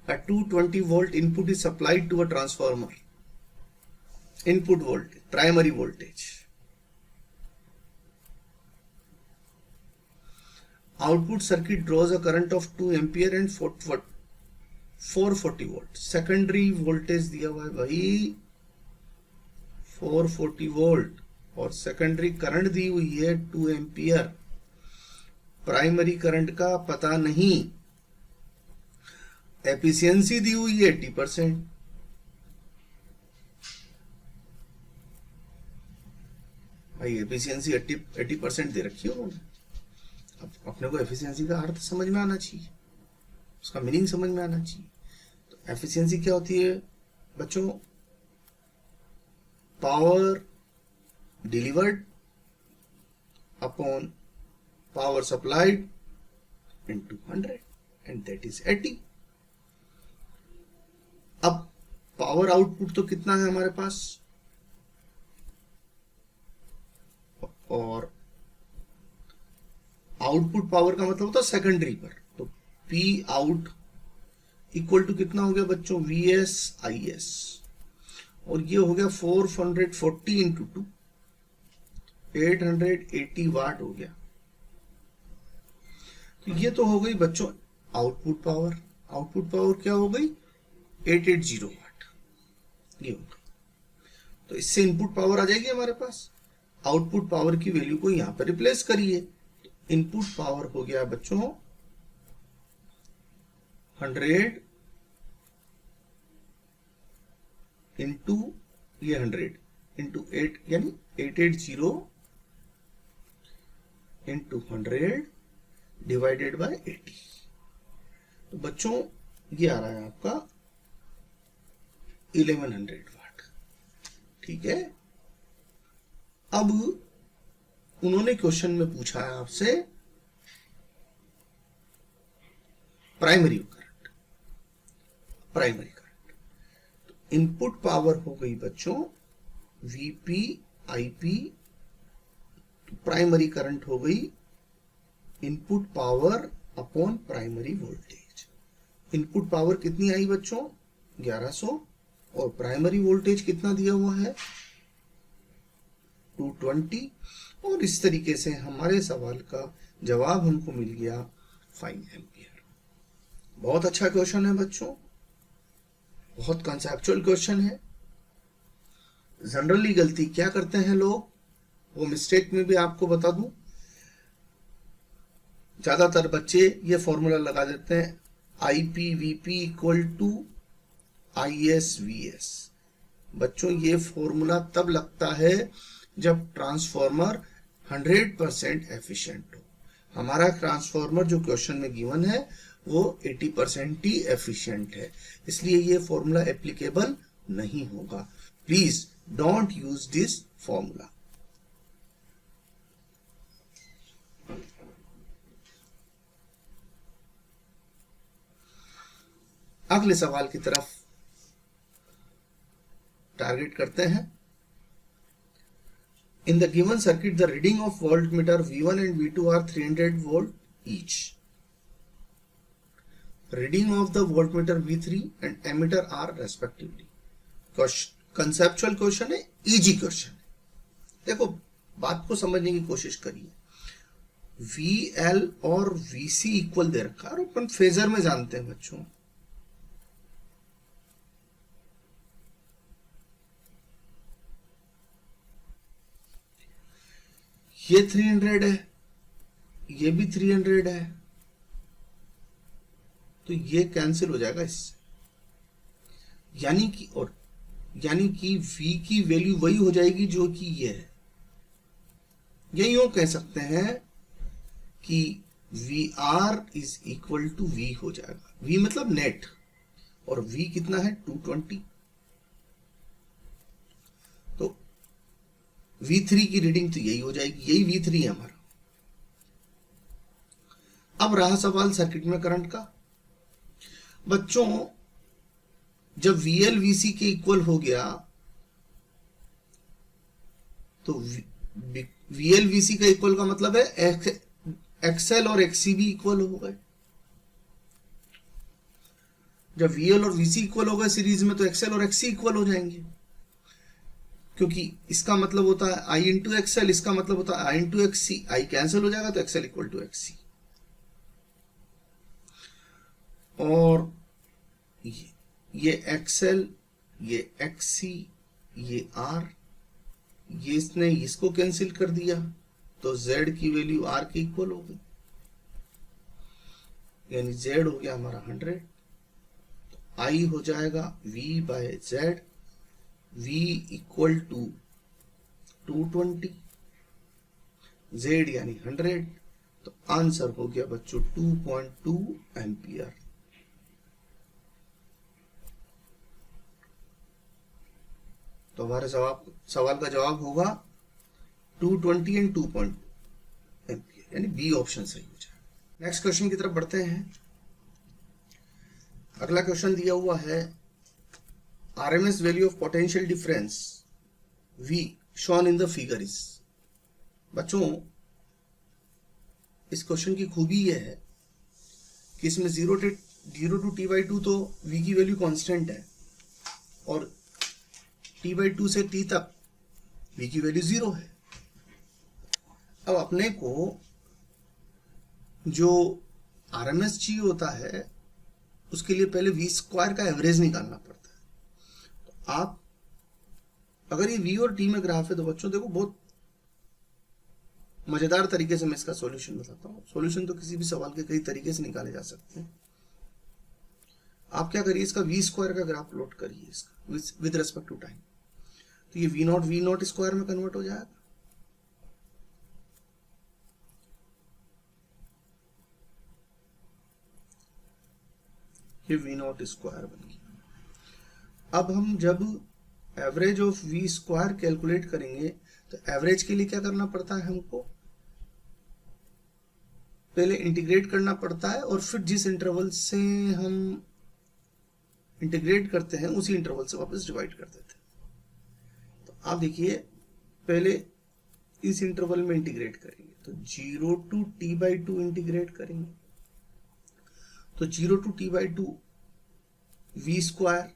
A 220 volt input is supplied to a transformer. Input voltage, primary voltage. Output circuit draws a current of 2 ampere and 440 volt. Secondary voltage दिया हुआ है वही 440 volt और सेकेंडरी करंट दी हुई है 2 एम्पियर। प्राइमरी करंट का पता नहीं, एफिशिएंसी दी हुई है 80%। भाई एफिशिएंसी 80% दे रखी है उन्होंने। अब अपने को एफिशिएंसी का अर्थ समझ में आना चाहिए, उसका मीनिंग समझ में आना चाहिए। तो एफिशिएंसी क्या होती है बच्चों? Power delivered upon power supplied into 100 and that is 80। अब पावर आउटपुट तो कितना है हमारे पास, और आउटपुट पावर का मतलब होता है सेकेंडरी पर, तो P आउट इक्वल टू कितना हो गया बच्चों? VS IS, और ये हो गया 440 इंटू 2, 880 वाट हो गया। तो ये तो हो गई बच्चों आउटपुट पावर। आउटपुट पावर क्या हो गई? 880 वाट, ये हो गई। तो इससे इनपुट पावर आ जाएगी हमारे पास। आउटपुट पावर की वैल्यू को यहां पर रिप्लेस करिए, तो इनपुट पावर हो गया बच्चों 100 इंटू ये 100 इंटू 8 यानी 880 इंटू 100 डिवाइडेड बाय 80। तो बच्चों ये आ रहा है आपका 1100 वाट। ठीक है, अब उन्होंने क्वेश्चन में पूछा है आपसे प्राइमरी करंट। प्राइमरी करंट तो इनपुट पावर हो गई बच्चों वीपी आईपी, तो प्राइमरी करंट हो गई input power upon primary voltage. Input power कितनी आई बच्चों? 1100, और प्राइमरी वोल्टेज कितना दिया हुआ है? 220। और इस तरीके से हमारे सवाल का जवाब हमको मिल गया 5 एम्पियर। बहुत अच्छा क्वेश्चन है बच्चों, बहुत कंसेप्चुअल क्वेश्चन है। जनरली गलती क्या करते हैं लोग, वो मिस्टेक में भी आपको बता दूं, ज्यादातर बच्चे ये फॉर्मूला लगा देते हैं IPVP इक्वल टू ISVS। बच्चों ये फॉर्मूला तब लगता है जब ट्रांसफॉर्मर 100% एफिशिएंट हो। हमारा ट्रांसफॉर्मर जो क्वेश्चन में गिवन है वो 80% ही एफिशिएंट है, इसलिए ये फॉर्मूला एप्लीकेबल नहीं होगा। Please don't use this formula. अगले सवाल की तरफ टारगेट करते हैं। In the given circuit, the reading of voltmeter V1 and V2 are 300 volt each. Reading of the voltmeter V3 and ammeter are respectively. Conceptual question है, easy question है। देखो बात को समझने की कोशिश करिए। VL और VC इक्वल दे रखा है और अपन फेजर में जानते हैं बच्चों, ये 300 है, ये भी 300 है, तो ये कैंसिल हो जाएगा इससे, यानी कि V की वैल्यू वही हो जाएगी जो कि ये है। ये यूं कह सकते हैं कि VR is equal to V हो जाएगा। V मतलब नेट, और V कितना है? 220। तो V3 की रीडिंग तो यही हो जाएगी, यही V3 है हमारा। अब रहा सवाल सर्किट में करंट का। बच्चों जब VL VC के इक्वल हो गया तो VL VC का इक्वल का मतलब है XL और XC भी इक्वल हो गए। जब VL और VC इक्वल हो गए सीरीज में, तो XL और XC इक्वल हो जाएंगे, क्योंकि इसका मतलब होता है I इंटू XL, इसका मतलब होता है I into XC। I cancel हो जाएगा तो XL इक्वल टू XC। और ये XL, ये XC, ये R, ये इसने इसको कैंसिल कर दिया, तो Z की वैल्यू R के इक्वल हो गई, यानी Z हो गया हमारा 100। तो I हो जाएगा V by Z, V equal to 220, Z यानी 100, तो आंसर हो गया बच्चों 2.2 एम्पियर। तो हमारे सवाल का जवाब होगा 220 एंड 2.2 एम्पियर, यानी बी ऑप्शन सही हो जाएगा। नेक्स्ट क्वेश्चन की तरफ बढ़ते हैं। अगला क्वेश्चन दिया हुआ है RMS value of potential difference V shown in the figure is। बच्चों इस क्वेश्चन की खूबी यह है कि इसमें 0 टू t/2 तो V की वैल्यू कांस्टेंट है और t/2 से t तक V की वैल्यू 0 है। अब अपने को जो आरएमएस चाहिए होता है उसके लिए पहले V स्क्वायर का एवरेज निकालना पड़ता है। तो आप अगर ये V और T में ग्राफ है तो बच्चों देखो बहुत मजेदार तरीके से मैं इसका सॉल्यूशन बताता हूँ। सॉल्यूशन तो किसी भी सवाल के कई तरीके से निकाले जा सकते हैं। आप क्या करिए, इसका V स्क्वायर का ग्राफ प्लॉट करिए इसका विद रेस्पेक्ट टू टाइम। तो ये V नॉट स्क्वायर में कन्वर्ट हो जाएगा। ये V नॉट स्क्वायर बन गया। अब हम जब average of V square calculate करेंगे तो एवरेज के लिए क्या करना पड़ता है, हमको पहले इंटीग्रेट करना पड़ता है और फिर जिस इंटरवल से हम इंटीग्रेट करते हैं उसी इंटरवल से वापस डिवाइड कर देते हैं। तो आप देखिए पहले इस इंटरवल में इंटीग्रेट करेंगे तो 0 टू t/2 इंटीग्रेट करेंगे तो 0 to t/2 V square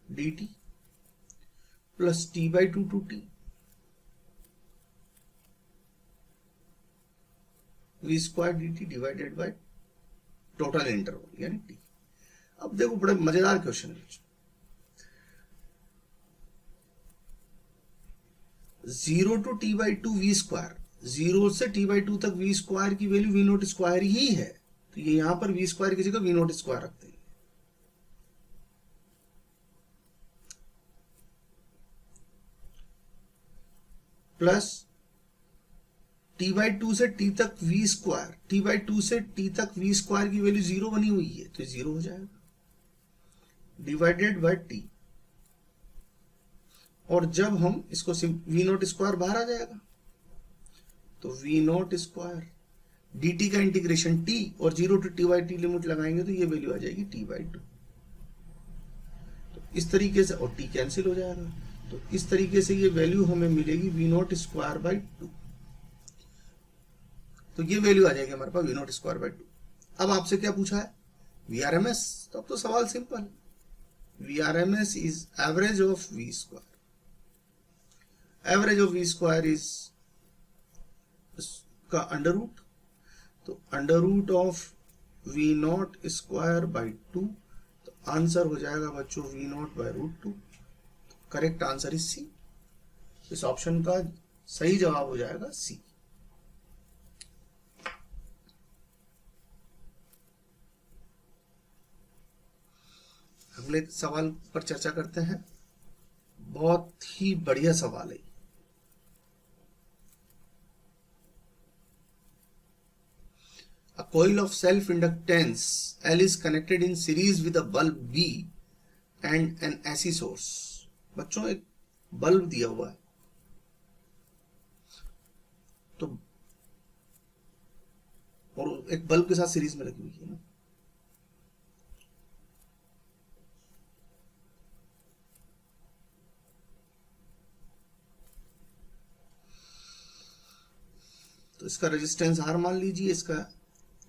dt plus t/2 to t V square dt divided by total interval यानी t। अब देखो बड़ा मजेदार क्वेश्चन है। 0 टू t/2 V स्क्वायर, 0 से t/2 तक V स्क्वायर की वैल्यू V नॉट स्क्वायर ही है, तो ये यहां पर V स्क्वायर की जगह V नॉट स्क्वायर रखते हैं। प्लस t/2 से t तक V स्क्वायर, t/2 से t तक V स्क्वायर की वैल्यू 0 बनी हुई है तो 0 हो जाएगा डिवाइडेड बाय t। और जब हम इसको V नॉट स्क्वायर बाहर आ जाएगा तो V नॉट स्क्वायर dt का इंटीग्रेशन t और 0 टू t/t लिमिट लगाएंगे तो ये वैल्यू आ जाएगी t/2। तो इस तरीके से और t कैंसिल हो जाएगा तो इस तरीके से ये वैल्यू हमें मिलेगी V नॉट स्क्वायर बाई 2। तो ये वैल्यू आ जाएगी हमारे पास V नॉट स्क्वायर बाई 2। अब आपसे क्या पूछा है VRMS, तो अब तो सवाल simple, VRMS is average of V square. Average of V square is का अंडर रूट, तो under root of V naught square by 2, तो आंसर हो जाएगा बच्चों V naught by root 2। Correct answer is C. इस ऑप्शन का सही जवाब हो जाएगा सी। अगले सवाल पर चर्चा करते हैं। बहुत ही बढ़िया सवाल है। A coil of self-inductance L is connected in series with a bulb B and an AC source। बच्चों एक बल्ब दिया हुआ है तो और एक बल्ब के साथ सीरीज में लगी हुई है ना, तो इसका रेजिस्टेंस R मान लीजिए, इसका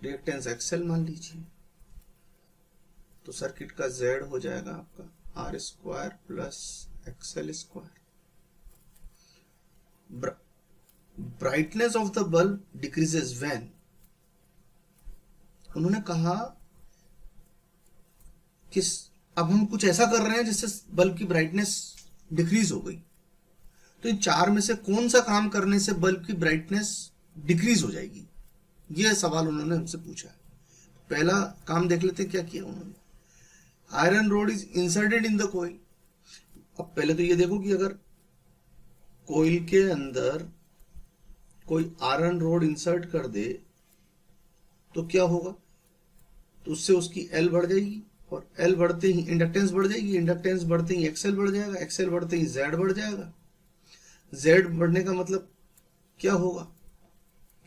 रिएक्टेंस XL मान लीजिए। तो सर्किट का Z हो जाएगा आपका R square plus XL square. Brightness of the bulb decreases when, उन्होंने कहा कि अब हम कुछ ऐसा कर रहे हैं जिससे बल्ब की ब्राइटनेस डिक्रीज हो गई। तो इन चार में से कौन सा काम करने से बल्ब की ब्राइटनेस डिक्रीज हो जाएगी, यह सवाल उन्होंने हमसे पूछा है। पहला काम देख लेते हैं क्या किया उन्होंने। Iron rod is inserted in the coil. अब पहले तो ये देखो कि अगर कोइल के अंदर कोई आयरन रोड इंसर्ट कर दे तो क्या होगा? तो उससे उसकी एल बढ़ जाएगी, और एल बढ़ते ही इंडक्टेंस बढ़ जाएगी, इंडक्टेंस बढ़ते ही एक्सएल बढ़ जाएगा, एक्सएल बढ़ते ही जेड बढ़ जाएगा। जेड बढ़ने का मतलब क्या होगा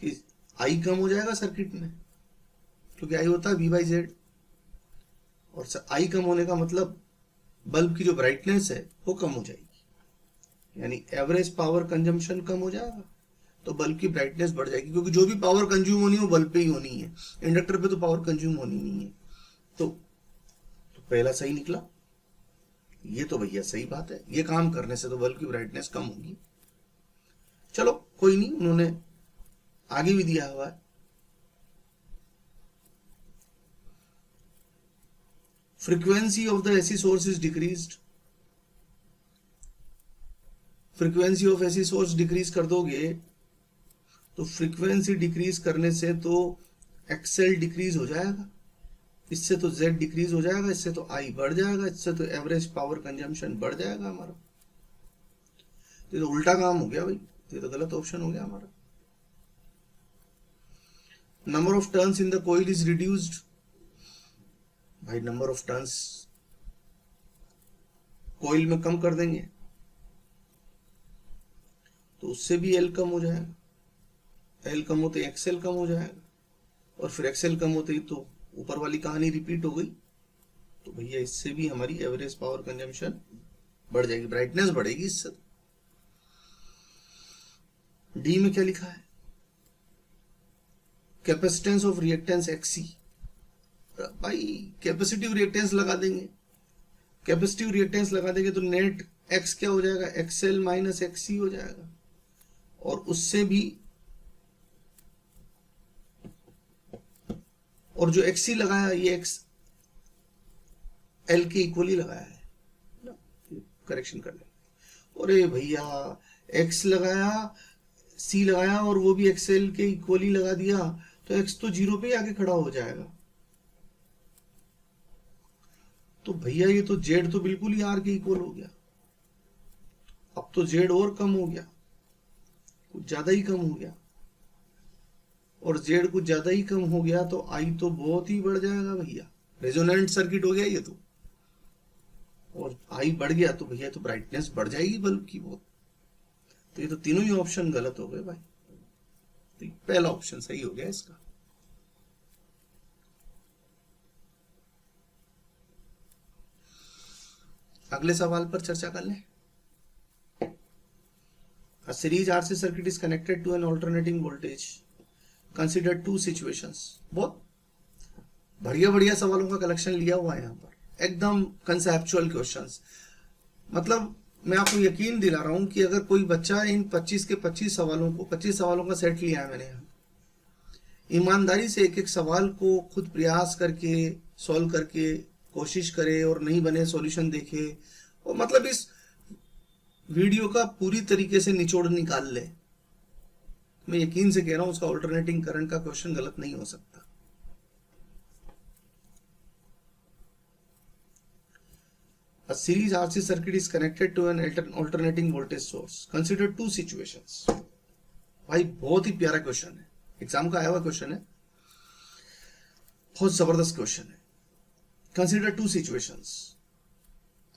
कि आई कम हो जाएगा सर्किट में, क्योंकि आई होता है वी बाई जेड। और आई कम होने का मतलब बल्ब की जो ब्राइटनेस है वो कम हो जाएगी, यानी एवरेज पावर कंजम्पशन कम हो जाएगा, तो बल्ब की ब्राइटनेस बढ़ जाएगी, क्योंकि जो भी पावर कंज्यूम होनी है वो बल्ब पे ही होनी है, इंडक्टर पे तो पावर कंज्यूम होनी नहीं है। तो पहला सही निकला। ये तो भैया सही बात है, ये काम करने से तो बल्ब की ब्राइटनेस कम होगी। चलो कोई नहीं, उन्होंने आगे भी दिया हुआ है। Frequency of the AC source is decreased. Frequency of AC source decrease कर दोगे तो फ्रीक्वेंसी डिक्रीज करने से तो एक्सएल डिक्रीज हो जाएगा, इससे तो जेड डिक्रीज हो जाएगा, इससे तो आई बढ़ जाएगा, इससे तो एवरेज पावर कंजम्पशन बढ़ जाएगा हमारा। तो ये तो उल्टा काम हो गया भाई, ये तो गलत ऑप्शन हो गया हमारा। Number of turns in the coil is reduced. भाई नंबर ऑफ टर्न्स कोइल में कम कर देंगे तो उससे भी एल कम हो जाएगा, एल कम होते एक्सएल कम हो जाएगा, और फिर एक्सएल कम होते ही तो ऊपर वाली कहानी रिपीट हो गई। तो भैया इससे भी हमारी एवरेज पावर कंजम्पशन बढ़ जाएगी, ब्राइटनेस बढ़ेगी इससे। डी में क्या लिखा है? Capacitance of reactance X C. भाई कैपेसिटिव रिएक्टेंस लगा देंगे, कैपेसिटिव रिएक्टेंस लगा देंगे तो नेट एक्स क्या हो जाएगा? एक्सएल माइनस एक्सी हो जाएगा, और उससे भी, और जो एक्सी लगाया ये एक्स एल के इक्वली लगाया है, करेक्शन कर लेंगे। अरे भैया एक्स लगाया, सी लगाया, और वो भी एक्सएल के इक्वली लगा दिया, तो एक्स तो जीरो पे आके खड़ा हो जाएगा। तो भैया ये तो जेड तो बिल्कुल ही आर के इक्वल हो गया। अब तो जेड और कम हो गया, कुछ ज्यादा ही कम हो गया, और जेड कुछ ज्यादा ही कम हो गया, तो आई तो बहुत ही बढ़ जाएगा भैया, रेजोनेंट सर्किट हो गया ये तो। और आई बढ़ गया तो भैया तो ब्राइटनेस बढ़ जाएगी बल्ब की बहुत। तो ये तो तीनों ही ऑप्शन गलत हो गए भाई, तो पहला ऑप्शन सही हो गया इसका। अगले सवाल पर चर्चा कर लें। A series RC circuit is connected to an alternating voltage. Consider two situations. बहुत बढ़िया बढ़िया सवालों का कलेक्शन लिया हुआ है यहाँ पर, एकदम कंसेप्चुअल क्वेश्चंस। मतलब मैं आपको यकीन दिला रहा हूं कि अगर कोई बच्चा इन 25 के 25 सवालों का सेट लिया है मैंने यहाँ, ईमानदारी से एक एक सवाल को खुद प्रयास करके सॉल्व करके कोशिश करे और नहीं बने सॉल्यूशन देखे, और मतलब इस वीडियो का पूरी तरीके से निचोड़ निकाल ले, मैं यकीन से कह रहा हूं उसका ऑल्टरनेटिंग करंट का क्वेश्चन गलत नहीं हो सकता। A series RC circuit is connected to an alternating voltage source. Consider two situations. भाई बहुत ही प्यारा क्वेश्चन है, एग्जाम का आया हुआ क्वेश्चन है, बहुत जबरदस्त क्वेश्चन है। Consider two situations.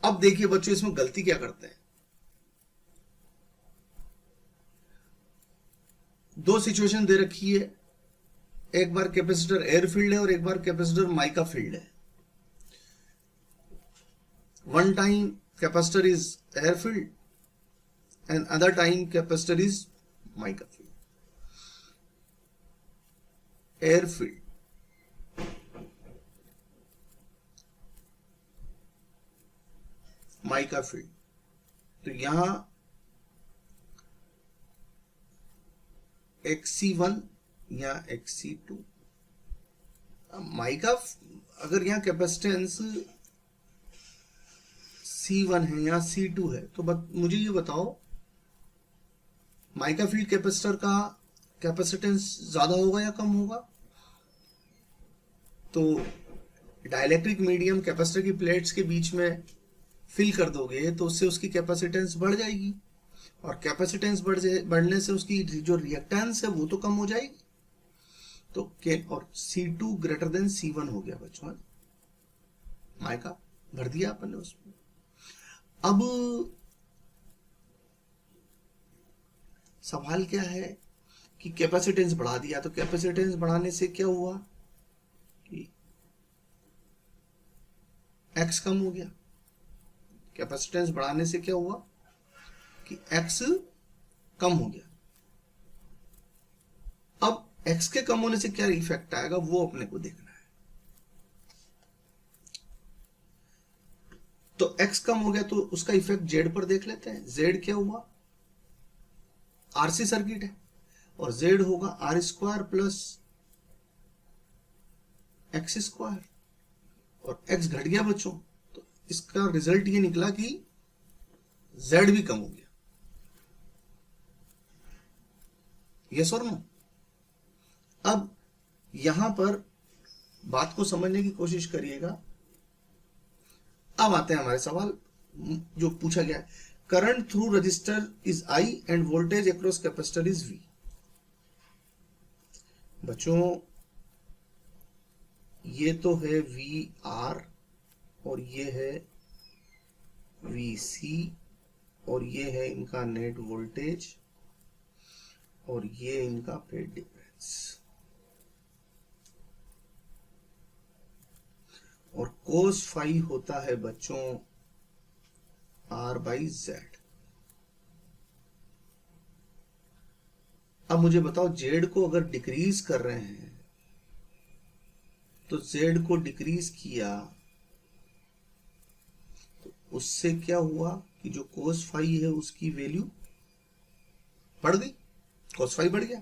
अब देखिए बच्चों इसमें गलती क्या करते हैं। दो सिचुएशन दे रखी है, एक बार कैपेसिटर एयर फील्ड है और एक बार कैपेसिटर माइका फील्ड है। One time capacitor is air field and other time capacitor is mica field. Air field, mica field, तो यहां XC1 या XC2। माइका अगर यहां कैपेसिटेंस C1 है या C2 है तो मुझे ये बताओ माइका फील्ड कैपेसिटर का कैपेसिटेंस ज्यादा होगा या कम होगा? तो डाइलेक्ट्रिक मीडियम कैपेसिटर की प्लेट्स के बीच में फिल कर दोगे तो उससे उसकी कैपेसिटेंस बढ़ जाएगी, और कैपेसिटेंस बढ़ने से उसकी जो रिएक्टेंस है वो तो कम हो जाएगी। तो और C2 ग्रेटर देन C1 हो गया बच्चों, माइका भर दिया अपन ने उसमें। अब सवाल क्या है कि कैपेसिटेंस बढ़ा दिया, तो कैपेसिटेंस बढ़ाने से क्या हुआ कि X कम हो गया। कैपेसिटेंस बढ़ाने से क्या हुआ कि X कम हो गया। अब X के कम होने से क्या इफेक्ट आएगा वो अपने को देखना है। तो X कम हो गया तो उसका इफेक्ट Z पर देख लेते हैं। Z क्या हुआ, RC सर्किट है और Z होगा R² प्लस X², और X घट गया बच्चों, तो इसका रिजल्ट ये निकला कि Z भी कम हो गया। यस और नो। अब यहां पर बात को समझने की कोशिश करिएगा। अब आते हैं हमारे सवाल जो पूछा गया है। Current through register is I end voltage across capacitor is V। बच्चों ये तो है VR और ये है VC और ये है इनका नेट वोल्टेज और ये इनका फेज डिफरेंस, और कोस फाई होता है बच्चों R/Z। अब मुझे बताओ Z को अगर डिक्रीज कर रहे हैं तो Z को डिक्रीज किया तो उससे क्या हुआ कि जो कोस फाई है उसकी वैल्यू बढ़ गई, कोस फाई बढ़ गया।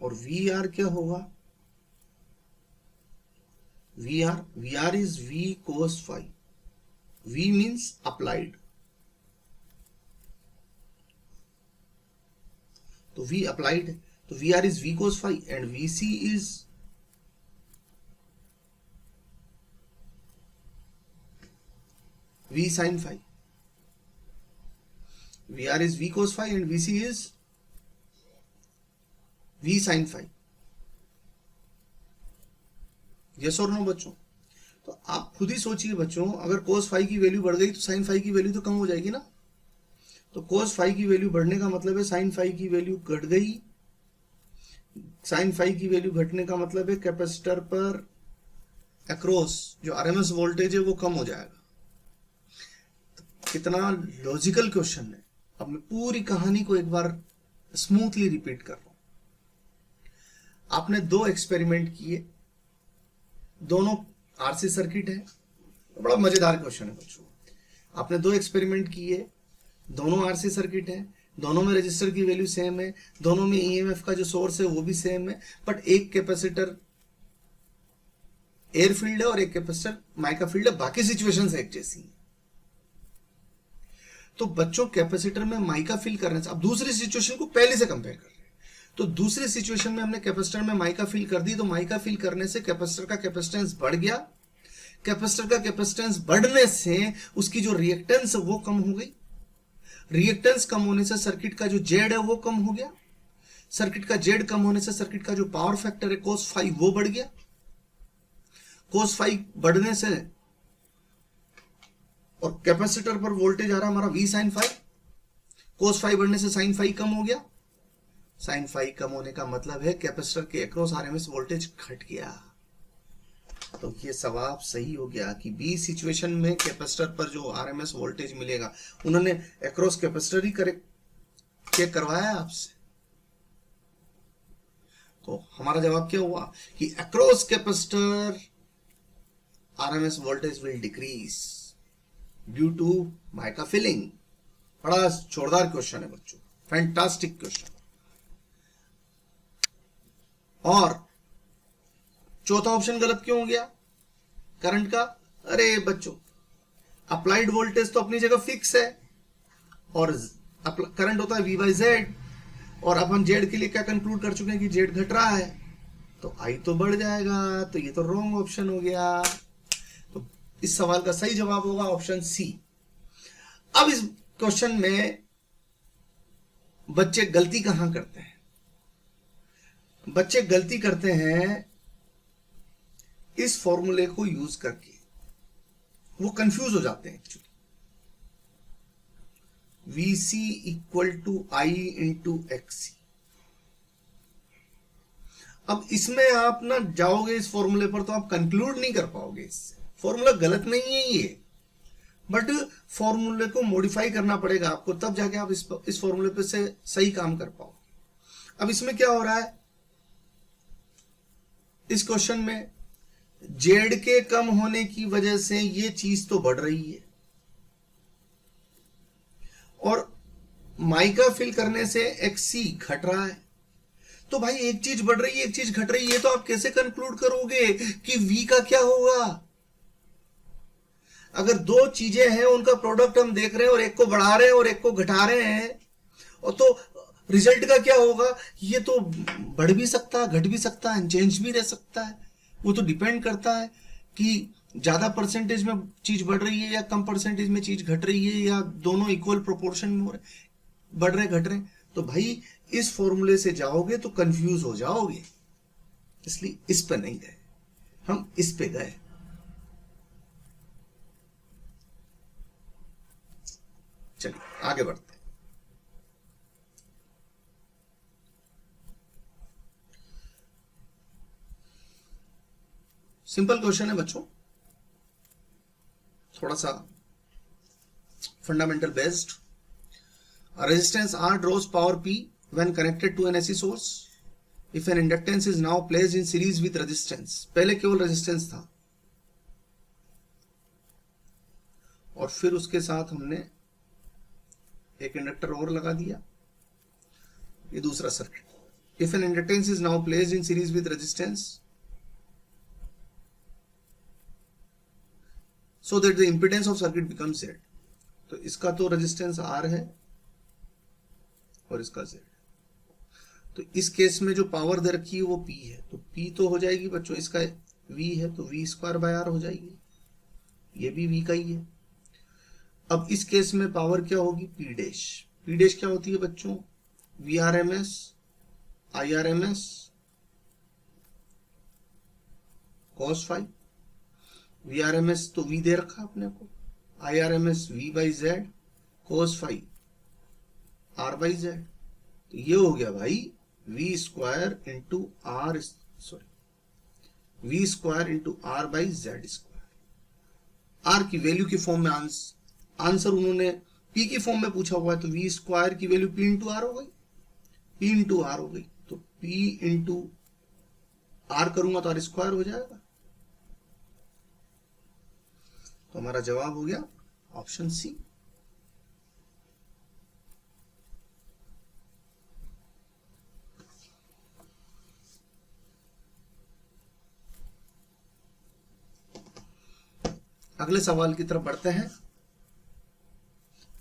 और VR क्या होगा, VR is V cos phi। V means applied, तो V applied है, तो VR is V cos phi and VC is V sin phi। VR is V cos phi and VC is V sin phi। Yes और no बच्चों। तो आप खुद ही सोचिए बच्चों, अगर कोस फाई की वैल्यू बढ़ गई तो साइन फाई की वैल्यू तो कम हो जाएगी ना। तो कोस फाई की वैल्यू बढ़ने का मतलब है साइन फाई की वैल्यू घट गई। साइन फाई की वैल्यू घटने का मतलब है कैपेसिटर पर अक्रॉस जो आरएमएस वोल्टेज है वो कम हो जाएगा। तो कितना लॉजिकल क्वेश्चन है। अब मैं पूरी कहानी को एक बार स्मूथली रिपीट कर रहा हूं। आपने दो एक्सपेरिमेंट किए, दोनों आरसी सर्किट है। तो बड़ा मजेदार क्वेश्चन है बच्चों। आपने दो एक्सपेरिमेंट किए, दोनों आरसी सर्किट है, दोनों में रजिस्टर की वैल्यू सेम है, दोनों में ईएमएफ का जो सोर्स है वो भी सेम है, बट एक कैपेसिटर एयर फील्ड है और एक कैपेसिटर माइका फील्ड है। बाकी सिचुएशंस एक जैसी हैं। तो बच्चों कैपेसिटर में माइका फिल करने से, अब दूसरी सिचुएशन को पहले से कंपेयर कर रहे हैं। तो दूसरी सिचुएशन में हमने कैपेसिटर में माइका फिल कर दी, तो माइका फिल करने से कैपेसिटर का कैपेसिटेंस बढ़ गया। कैपेसिटर का कैपेसिटेंस बढ़ने से उसकी जो रिएक्टेंस है वो कम हो गई। रिएक्टेंस कम होने से सर्किट का जो जेड है वो कम हो गया। सर्किट का जेड कम होने से सर्किट का जो पावर फैक्टर है कोस फाई वो बढ़ गया। कोस फाई बढ़ने से और कैपेसिटर पर वोल्टेज आ रहा हमारा V sin phi, cos phi बढ़ने से साइन फाई कम हो गया। साइन फाई कम होने का मतलब है कैपेसिटर के अक्रॉस आरएमएस वोल्टेज घट गया। तो ये सवाल सही हो गया कि बी सिचुएशन में कैपेसिटर पर जो आरएमएस वोल्टेज मिलेगा, उन्होंने अक्रॉस कैपेसिटर ही चेक करवाया आपसे। तो हमारा जवाब क्या हुआ कि across capacitor RMS voltage will decrease due to mica filling. बड़ा जोरदार क्वेश्चन है बच्चों, फैंटास्टिक क्वेश्चन। और चौथा ऑप्शन गलत क्यों हो गया करंट का? अरे बच्चों, अप्लाइड वोल्टेज तो अपनी जगह फिक्स है और करंट होता है V/Z, और अपन Z के लिए क्या कंक्लूड कर चुके हैं कि Z घट रहा है, तो I तो बढ़ जाएगा। तो ये तो रॉन्ग ऑप्शन हो गया। तो इस सवाल का सही जवाब होगा ऑप्शन सी। अब इस क्वेश्चन में बच्चे गलती कहां करते हैं? बच्चे गलती करते हैं इस फॉर्मूले को यूज करके, वो कंफ्यूज हो जाते हैं actually. VC equal to I into X C. अब इसमें आप ना जाओगे इस फॉर्मूले पर तो आप कंक्लूड नहीं कर पाओगे इससे। फॉर्मूला गलत नहीं है ये, बट फॉर्मूले को मॉडिफाई करना पड़ेगा आपको, तब जाके आप इस फॉर्मूले पे से सही काम कर पाओगे। अब इसमें क्या हो रहा है, इस क्वेश्चन में जेड के कम होने की वजह से ये चीज तो बढ़ रही है, और माइका फिल करने से एक्सी घट रहा है। तो भाई एक चीज बढ़ रही है एक चीज घट रही है, तो आप कैसे कंक्लूड करोगे कि वी का क्या होगा? अगर दो चीजें हैं उनका प्रोडक्ट हम देख रहे हैं और एक को बढ़ा रहे हैं और एक को घटा रहे हैं, और तो रिजल्ट का क्या होगा? ये तो बढ़ भी सकता है, घट भी सकता है, अनचेंज भी रह सकता है। वो तो डिपेंड करता है कि ज्यादा परसेंटेज में चीज बढ़ रही है या कम परसेंटेज में चीज घट रही है, या दोनों इक्वल प्रोपोर्शन में हो रहे, बढ़ रहे घट रहे। तो भाई इस फॉर्मूले से जाओगे तो कंफ्यूज हो जाओगे, इसलिए इस पर नहीं गए, हम इस पे गए। चलिए आगे बढ़ते हैं। सिंपल क्वेश्चन है बच्चों, थोड़ा सा fundamental based. Resistance R draws power P when connected to an AC source. If an inductance is now placed in series with resistance, पहले केवल रेजिस्टेंस था और फिर उसके साथ हमने एक इंडक्टर और लगा दिया, ये दूसरा circuit. If an inductance is now placed in series with resistance so that the impedance of circuit becomes Z, तो इसका तो रेजिस्टेंस R है और इसका Z। तो इस केस में जो पावर दे रखी है वो P है, तो P तो हो जाएगी बच्चों, इसका V है तो V स्क्वायर बाय R हो जाएगी, ये भी V का ही है। अब इस केस में पावर क्या होगी? P dash. P डैश क्या होती है बच्चों? VRMS IRMS cos phi. VRMS तो V दे रखा अपने को, IRMS V by Z, cos phi R by Z। तो ये हो गया भाई V square into R, sorry V square into R by Z square. R की वैल्यू की फॉर्म में आंसर उन्होंने P की फॉर्म में पूछा हुआ है, तो V स्क्वायर की वैल्यू P इंटू R हो गई, P इंटू R हो गई, तो P इंटू R करूंगा तो R स्क्वायर हो जाएगा। तो हमारा जवाब हो गया ऑप्शन सी। अगले सवाल की तरफ बढ़ते हैं।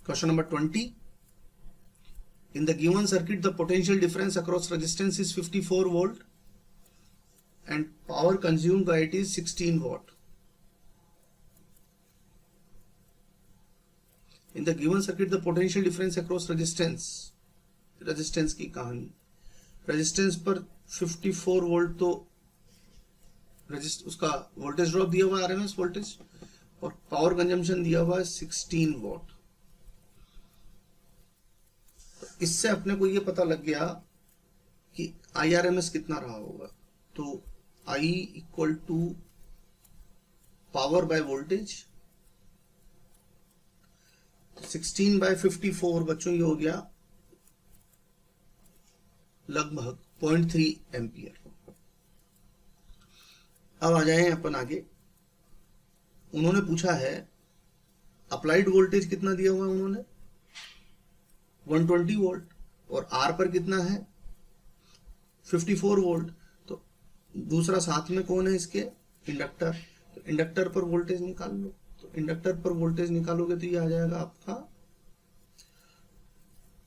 Question number 20। In the given circuit, the potential difference across resistance is 54 volt and power consumed by it is 16 watt. In the given circuit, the potential difference across resistance की कहानी, resistance पर 54 volt तो उसका voltage drop दिया हुआ है RMS voltage, और power consumption दिया हुआ है 16 वॉट। इससे अपने को ये पता लग गया कि IRMS कितना रहा होगा। तो I equal to power by voltage, 16 by 54 बच्चों ये हो गया लगभग 0.3 एम्पियर। अब आ जाए अपन आगे। उन्होंने पूछा है अप्लाइड वोल्टेज कितना दिया हुआ है, उन्होंने 120 वोल्ट, और R पर कितना है 54 वोल्ट। तो दूसरा साथ में कौन है इसके? इंडक्टर। तो इंडक्टर पर वोल्टेज निकाल लो। तो इंडक्टर पर वोल्टेज निकालोगे तो ये आ जाएगा आपका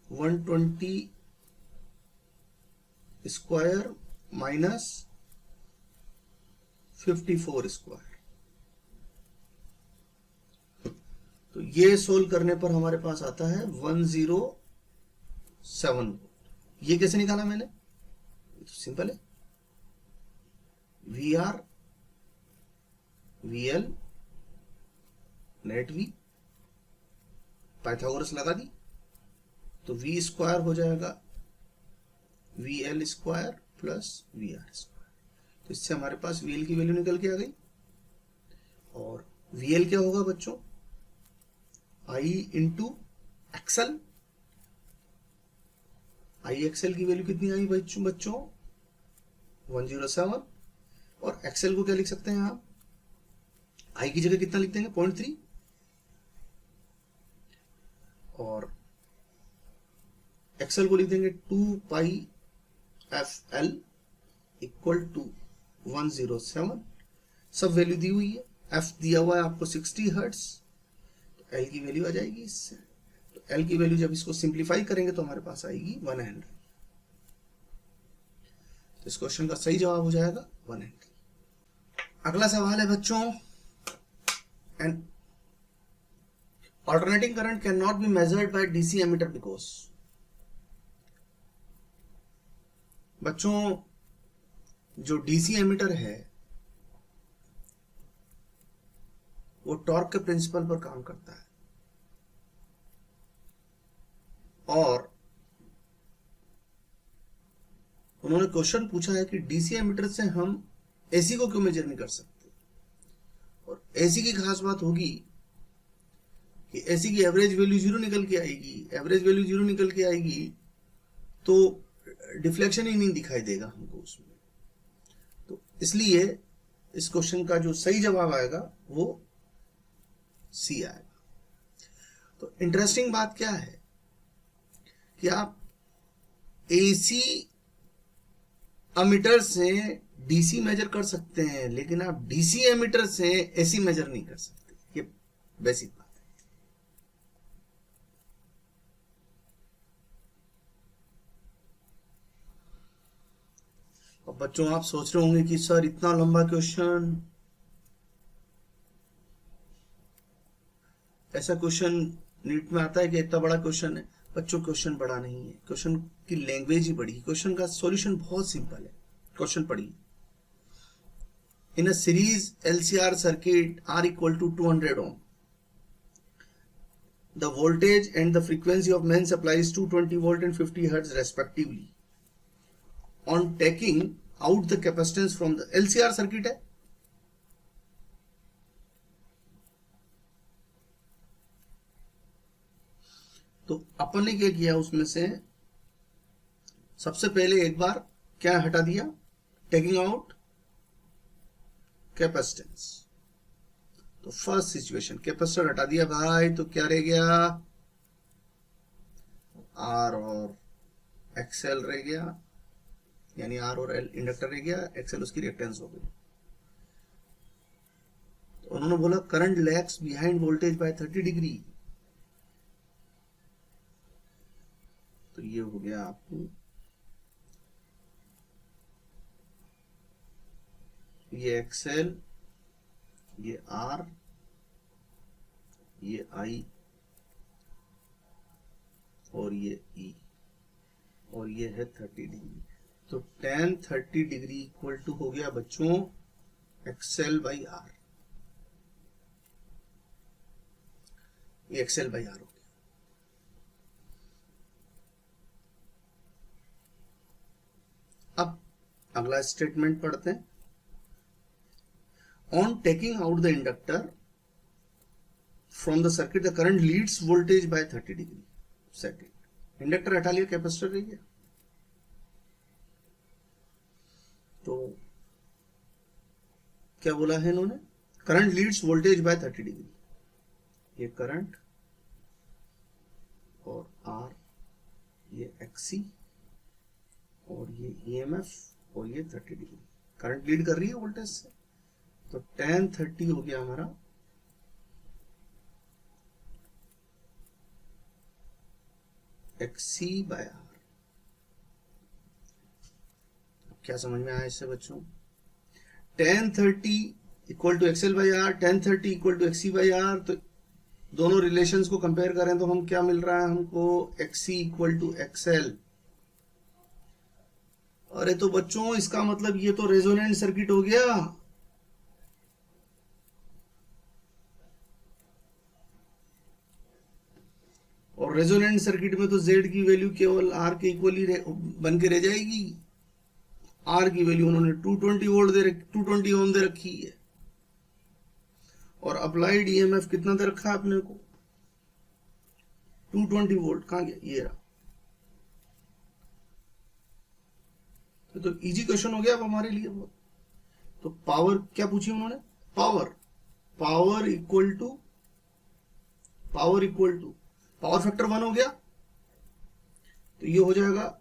120 स्क्वायर माइनस 54 स्क्वायर। तो ये सोल्व करने पर हमारे पास आता है 10 7 वोल्ट। ये कैसे निकाला मैंने? तो सिंपल है, V R V L net V, Pythagoras लगा दी तो वी स्क्वायर हो जाएगा V L square plus V R square. तो इससे हमारे पास वी एल की वैल्यू निकल के आ गई। और वी एल क्या होगा बच्चों? आई इंटू एक्सएल। आई एक्सएल की वैल्यू कितनी आई बच्चों? 107। और एक्सएल को क्या लिख सकते हैं आप? आई की जगह कितना लिख देंगे? 0.3। और एक्सएल को लिख देंगे 2 पाई एफ एल इक्वल टू 107। सब वैल्यू दी हुई है। एफ दिया हुआ है आपको 60 हर्ट्ज, तो एल की वैल्यू आ जाएगी इससे। तो एल की वैल्यू जब इसको सिंप्लीफाई करेंगे तो हमारे पास आएगी 100। तो इस क्वेश्चन का सही जवाब हो जाएगा 100। अगला सवाल है बच्चों, N alternating current cannot be measured by DC ammeter because। बच्चों जो डीसी एमीटर है वो टॉर्क के प्रिंसिपल पर काम करता है, और उन्होंने क्वेश्चन पूछा है कि डीसी एमीटर से हम एसी को क्यों मेजर नहीं कर सकते। और एसी की खास बात होगी कि एसी की एवरेज वैल्यू 0 निकल के आएगी। एवरेज वैल्यू 0 निकल के आएगी तो डिफ्लेक्शन ही नहीं दिखाई देगा हमको उसमें। तो इसलिए इस क्वेश्चन का जो सही जवाब आएगा वो सी आएगा। तो इंटरेस्टिंग बात क्या है कि आप एसी एमीटर से डीसी मेजर कर सकते हैं, लेकिन आप डीसी एमीटर से एसी मेजर नहीं कर सकते। ये बेसिक बात है। अब बच्चों आप सोच रहे होंगे कि सर इतना लंबा क्वेश्चन, ऐसा क्वेश्चन नीट में आता है कि इतना बड़ा क्वेश्चन है। बच्चों क्वेश्चन बड़ा नहीं है, क्वेश्चन की लैंग्वेज ही बड़ी। क्वेश्चन का सॉल्यूशन बहुत सिंपल है। क्वेश्चन पढ़िए, in a series LCR circuit R equal to 200 ohm, the voltage and the frequency of main supply is 220 volt and 50 hertz respectively. On taking out the capacitance from the LCR circuit है, तो अपन ने क्या किया, उसमें से सबसे पहले एक बार क्या हटा दिया, टेकिंग आउट कैपेसिटेंस। तो फर्स्ट सिचुएशन कैपेसिटर हटा दिया भाई, तो क्या रह गया? आर और एक्सएल रह गया, यानी आर और एल इंडक्टर रह गया, एक्सएल उसकी रिएक्टेंस हो गई। तो उन्होंने बोला current lags behind voltage by 30 degree. तो ये हो गया आपको, ये एक्सएल, ये आर, ये आई, और ये ई, और ये है 30 डिग्री। तो tan 30 डिग्री इक्वल टू हो गया बच्चों एक्सएल बाई आर। ये एक्सएल बाई आर हो गया। अब अगला स्टेटमेंट पढ़ते हैं। On taking out the inductor from the circuit, the current leads voltage by 30 degree. Second, inductor हटा लिया, कैपेसिटर रह गया। तो क्या बोला है इन्होंने? Current Leeds voltage by 30 degree. ये करंट और आर, ये एक्सी, और ये ईएमएफ, और ये 30 डिग्री। करंट लीड कर रही है वोल्टेज से, तो tan 30 हो गया हमारा XC बाय आर। क्या समझ में आया इससे बच्चों? tan 30 equal to X L by R, tan 30 equal to XC by R. तो दोनों रिलेशंस को कंपेयर करें तो हम क्या मिल रहा है हमको, XC इक्वल टू XL। अरे तो बच्चों इसका मतलब ये तो रेजोनेंट सर्किट हो गया। और रेजोनेंट सर्किट में तो Z की वैल्यू केवल R के इक्वल ही बन के रह जाएगी। R की वैल्यू उन्होंने 220 वोल्ट दे 220 ओम दे रखी है। और अप्लाइड EMF कितना दे रखा है अपने को, 220 वोल्ट। कहां गया, ये रहा। तो इजी क्वेश्चन हो गया अब हमारे लिए बहुत। तो पावर क्या पूछी उन्होंने, power equal to power factor 1 हो गया, तो ये हो जाएगा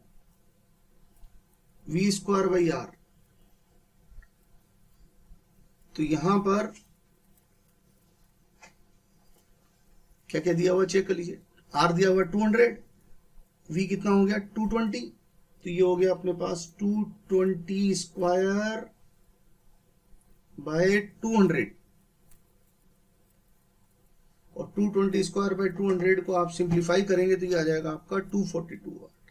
V²/R। तो यहां पर क्या क्या दिया हुआ चेक कर लीजिए। R दिया हुआ 200, V कितना हो गया 220, तो ये हो गया अपने पास 220²/200। और 220²/200 को आप सिंप्लीफाई करेंगे तो ये आ जाएगा आपका 242 वाट।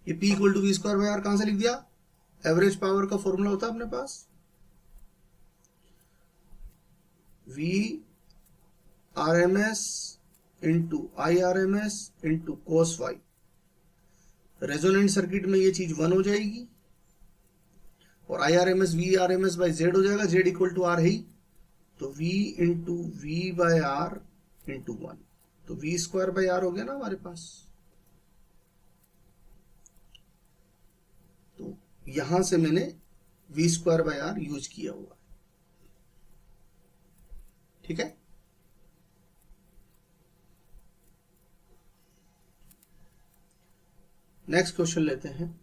ये P इक्वल टू V²/R कहां से लिख दिया, एवरेज पावर का फॉर्मूला होता है अपने पास, VRMS into IRMS into cos y। Resonant circuit में ये चीज 1 हो जाएगी और IRMS VRMS/Z हो जाएगा, Z इक्वल टू R है ही, तो V इंटू V/R इंटू 1, तो V²/R हो गया ना हमारे पास। तो यहां से मैंने V²/R यूज किया हुआ है, ठीक है। नेक्स्ट क्वेश्चन लेते हैं।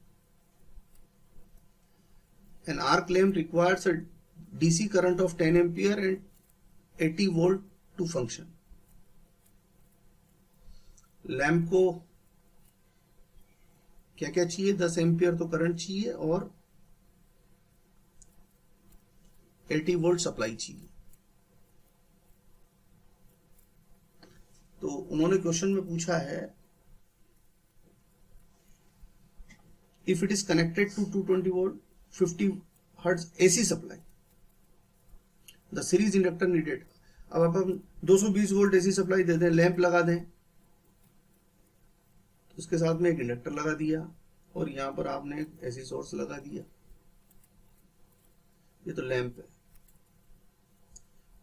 An arc lamp requires a DC current of 10 ampere and 80 volt to function. Lamp को क्या क्या चाहिए, 10 एम्पियर तो करंट चाहिए और 80 वोल्ट सप्लाई चाहिए। तो उन्होंने क्वेश्चन में पूछा है, if it is connected to 220 volt 50 hertz AC supply, the series inductor needed। अब अपन 220 वोल्ट AC सप्लाई दे दें, लैंप लगा दें, तो उसके साथ में एक इंडक्टर लगा दिया और यहां पर आपने एक AC सोर्स लगा दिया, ये तो लैंप है।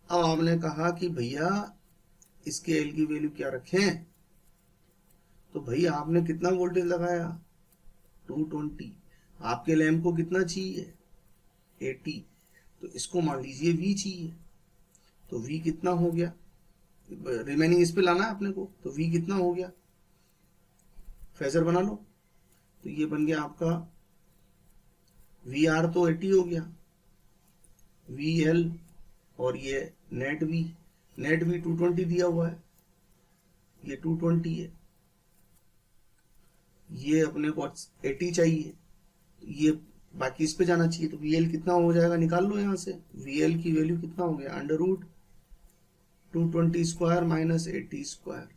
अब आपने कहा कि भैया इसके L की वैल्यू क्या रखें, तो भैया आपने कितना वोल्टेज लगाया 220, आपके लैंप को कितना चाहिए 80, तो इसको मान लीजिए V चाहिए, तो V कितना हो गया, रिमेनिंग इस पे लाना है अपने को, तो V कितना हो गया, फेजर बना लो, तो ये बन गया आपका VR तो 80 हो गया, VL और ये नेट V 220 दिया हुआ है, ये 220 है, ये अपने को 80 चाहिए, ये बाकी इस पे जाना चाहिए, तो VL कितना हो जाएगा निकाल लो यहां से। VL की वैल्यू कितना हो गया, √220² माइनस 80²,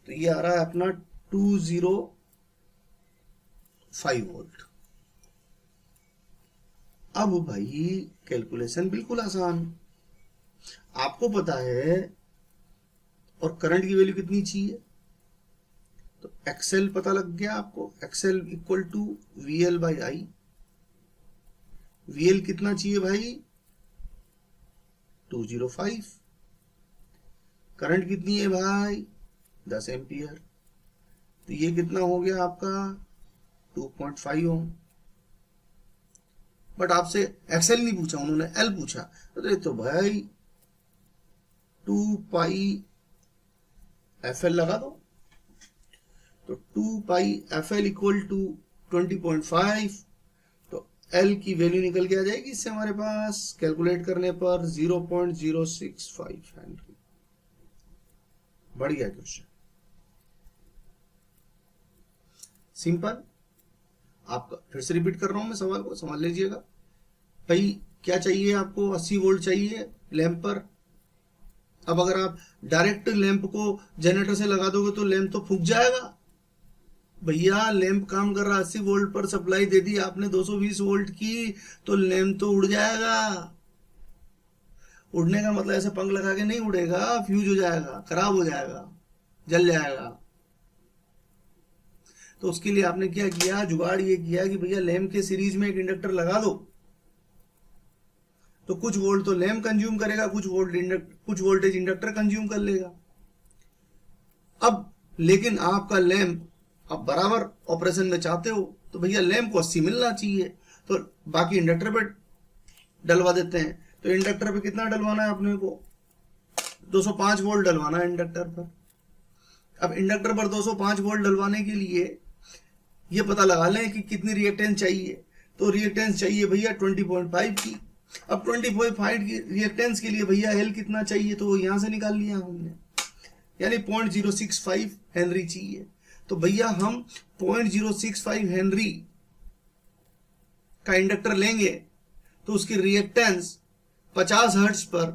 तो ये आ रहा है अपना 205 वोल्ट। अब भाई कैलकुलेशन बिल्कुल आसान, आपको पता है और करंट की वैल्यू कितनी चाहिए, तो XL पता लग गया आपको, XL equal to VL/I। VL कितना चाहिए भाई 205, करंट कितनी है भाई 10 एम्पियर, तो ये कितना हो गया आपका 2.5 ओम। बट आपसे XL नहीं पूछा उन्होंने, L पूछा, तो भाई 2πFL लगा दो, तो 2πFL इक्वल टू 20.5, तो L की वैल्यू निकल के आ जाएगी इससे हमारे पास, कैलकुलेट करने पर 0.065 हेनरी। बढ़ गया क्वेश्चन, सिंपल। आपका फिर से रिपीट कर रहा हूं मैं, सवाल को समझ लीजिएगा भाई। क्या चाहिए आपको, 80 वोल्ट चाहिए लैंप पर। अब अगर आप डायरेक्ट लैंप को जनरेटर से लगा दोगे तो लैंप तो फूक जाएगा। भैया लैंप काम कर रहा 80 वोल्ट पर, सप्लाई दे दी आपने 220 वोल्ट की, तो लैंप तो उड़ जाएगा। उड़ने का मतलब ऐसे पंख लगा के नहीं उड़ेगा, फ्यूज हो जाएगा, खराब हो जाएगा, जल जाएगा। तो उसके लिए आपने क्या किया, जुगाड़ ये किया कि भैया लैंप के सीरीज में एक इंडक्टर लगा दो, तो कुछ वोल्ट तो लैंप कंज्यूम करेगा, कुछ वोल्टेज इंडक्टर कंज्यूम कर लेगा। अब लेकिन आपका लैंप आप बराबर ऑपरेशन में चाहते हो, तो भैया लैंप को 80 मिलना चाहिए, तो बाकी इंडक्टर पे डलवा देते हैं। तो इंडक्टर पे कितना डलवाना है अपने को, 205 वोल्ट डलवाना है इंडक्टर पर। अब इंडक्टर पर 205 वोल्ट डलवाने के लिए ये पता लगा लें कि कितनी रिएक्टेंस चाहिए। तो रिएक्टेंस चाहिए भैया 20.5 की। अब 20.5 की रिएक्टेंस के लिए भैया एल कितना चाहिए, तो यहां से निकाल लिया हमने, यानी 0.065 हेनरी चाहिए। तो भैया हम 0.065 हेनरी का इंडक्टर लेंगे तो उसकी रिएक्टेंस 50 हर्ट्ज पर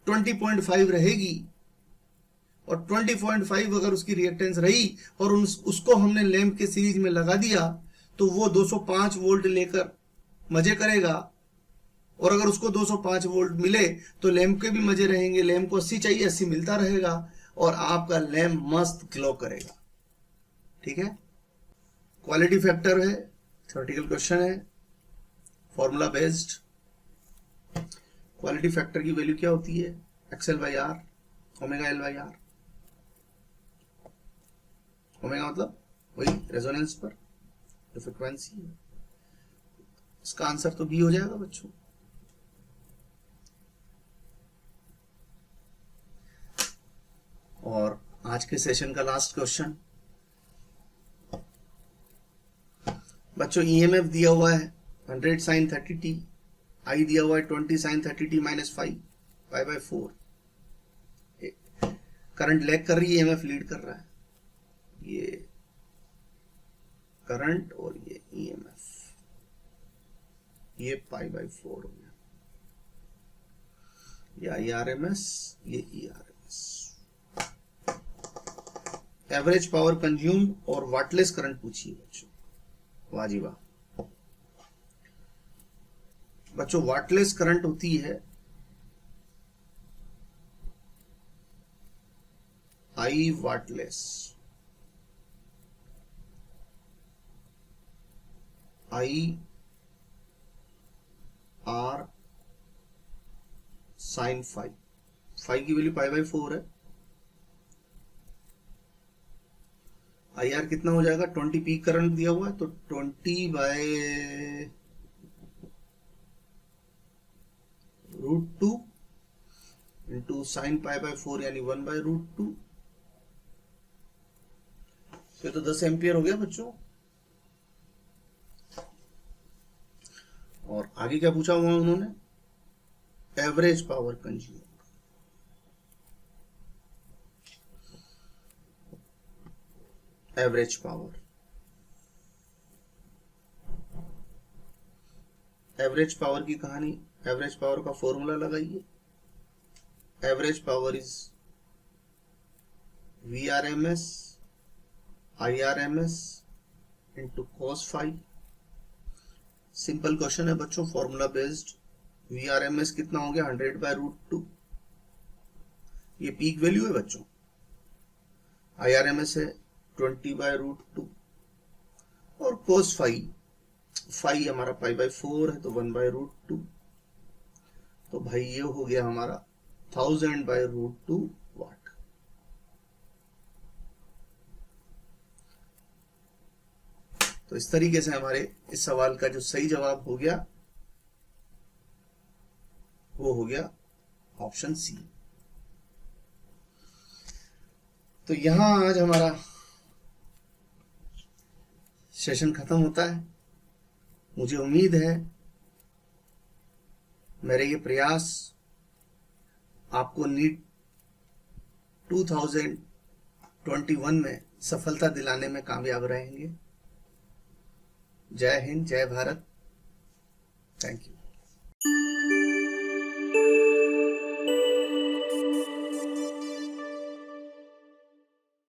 20.5 रहेगी, और 20.5 अगर उसकी रिएक्टेंस रही और उसको हमने लैंप के सीरीज में लगा दिया, तो वो 205 वोल्ट लेकर मजे करेगा। और अगर उसको 205 वोल्ट मिले तो लैंप के भी मजे रहेंगे। लैंप को 80 चाहिए, 80 मिलता रहेगा, और आपका लैंप मस्त ग्लो करेगा। ठीक है, क्वालिटी फैक्टर है, थ्योरेटिकल क्वेश्चन है, फॉर्मूला बेस्ड। क्वालिटी फैक्टर की वैल्यू क्या होती है, XL/R, ओमेगा L/R। ओमेगा मतलब वही रेजोनेंस पर जो फ्रिक्वेंसी है। इसका आंसर तो बी हो जाएगा बच्चों। और आज के सेशन का लास्ट क्वेश्चन बच्चों, ईएमएफ दिया हुआ है 100 sin 30t, आई दिया हुआ है 20 sin 30t - 5 π/4। करंट लैग कर रही है, ईएमएफ लीड कर रहा है। ये करंट और ये ईएमएफ, ये π/4 हो गया, ये IRMS, ये ERMS। एवरेज पावर कंज्यूम और वाटलेस करंट पूछिए बच्चों। वाह जी वाह बच्चों, वाटलेस करंट होती है आई वाटलेस, IR sin 5। 5 की वैल्यू π/4 है। IR कितना हो जाएगा, 20 पीक करंट दिया हुआ है, तो 20/√2 इंटू साइन π/4 यानी 1/√2। ये तो 10 एम्पियर हो गया बच्चों। और आगे क्या पूछा हुआ उन्होंने, average power consume. Average power, average power की कहानी, एवरेज पावर का फॉर्मूला लगाइए। Average power is VRMS IRMS into cos phi. Simple question है बच्चों, फॉर्मूला बेस्ड। VRMS कितना हो गया, 100/√2, ये पीक वैल्यू है बच्चों। IRMS है 20/√2, और cos फाई, फाई हमारा π/4 है, तो 1/√2। तो भाई ये हो गया हमारा 1000/√2 वाट। तो इस तरीके से हमारे इस सवाल का जो सही जवाब हो गया वो हो गया ऑप्शन सी। तो यहां आज हमारा सेशन खत्म होता है। मुझे उम्मीद है मेरे ये प्रयास आपको नीट 2021 में सफलता दिलाने में कामयाब रहेंगे। जय हिंद, जय भारत, थैंक यू।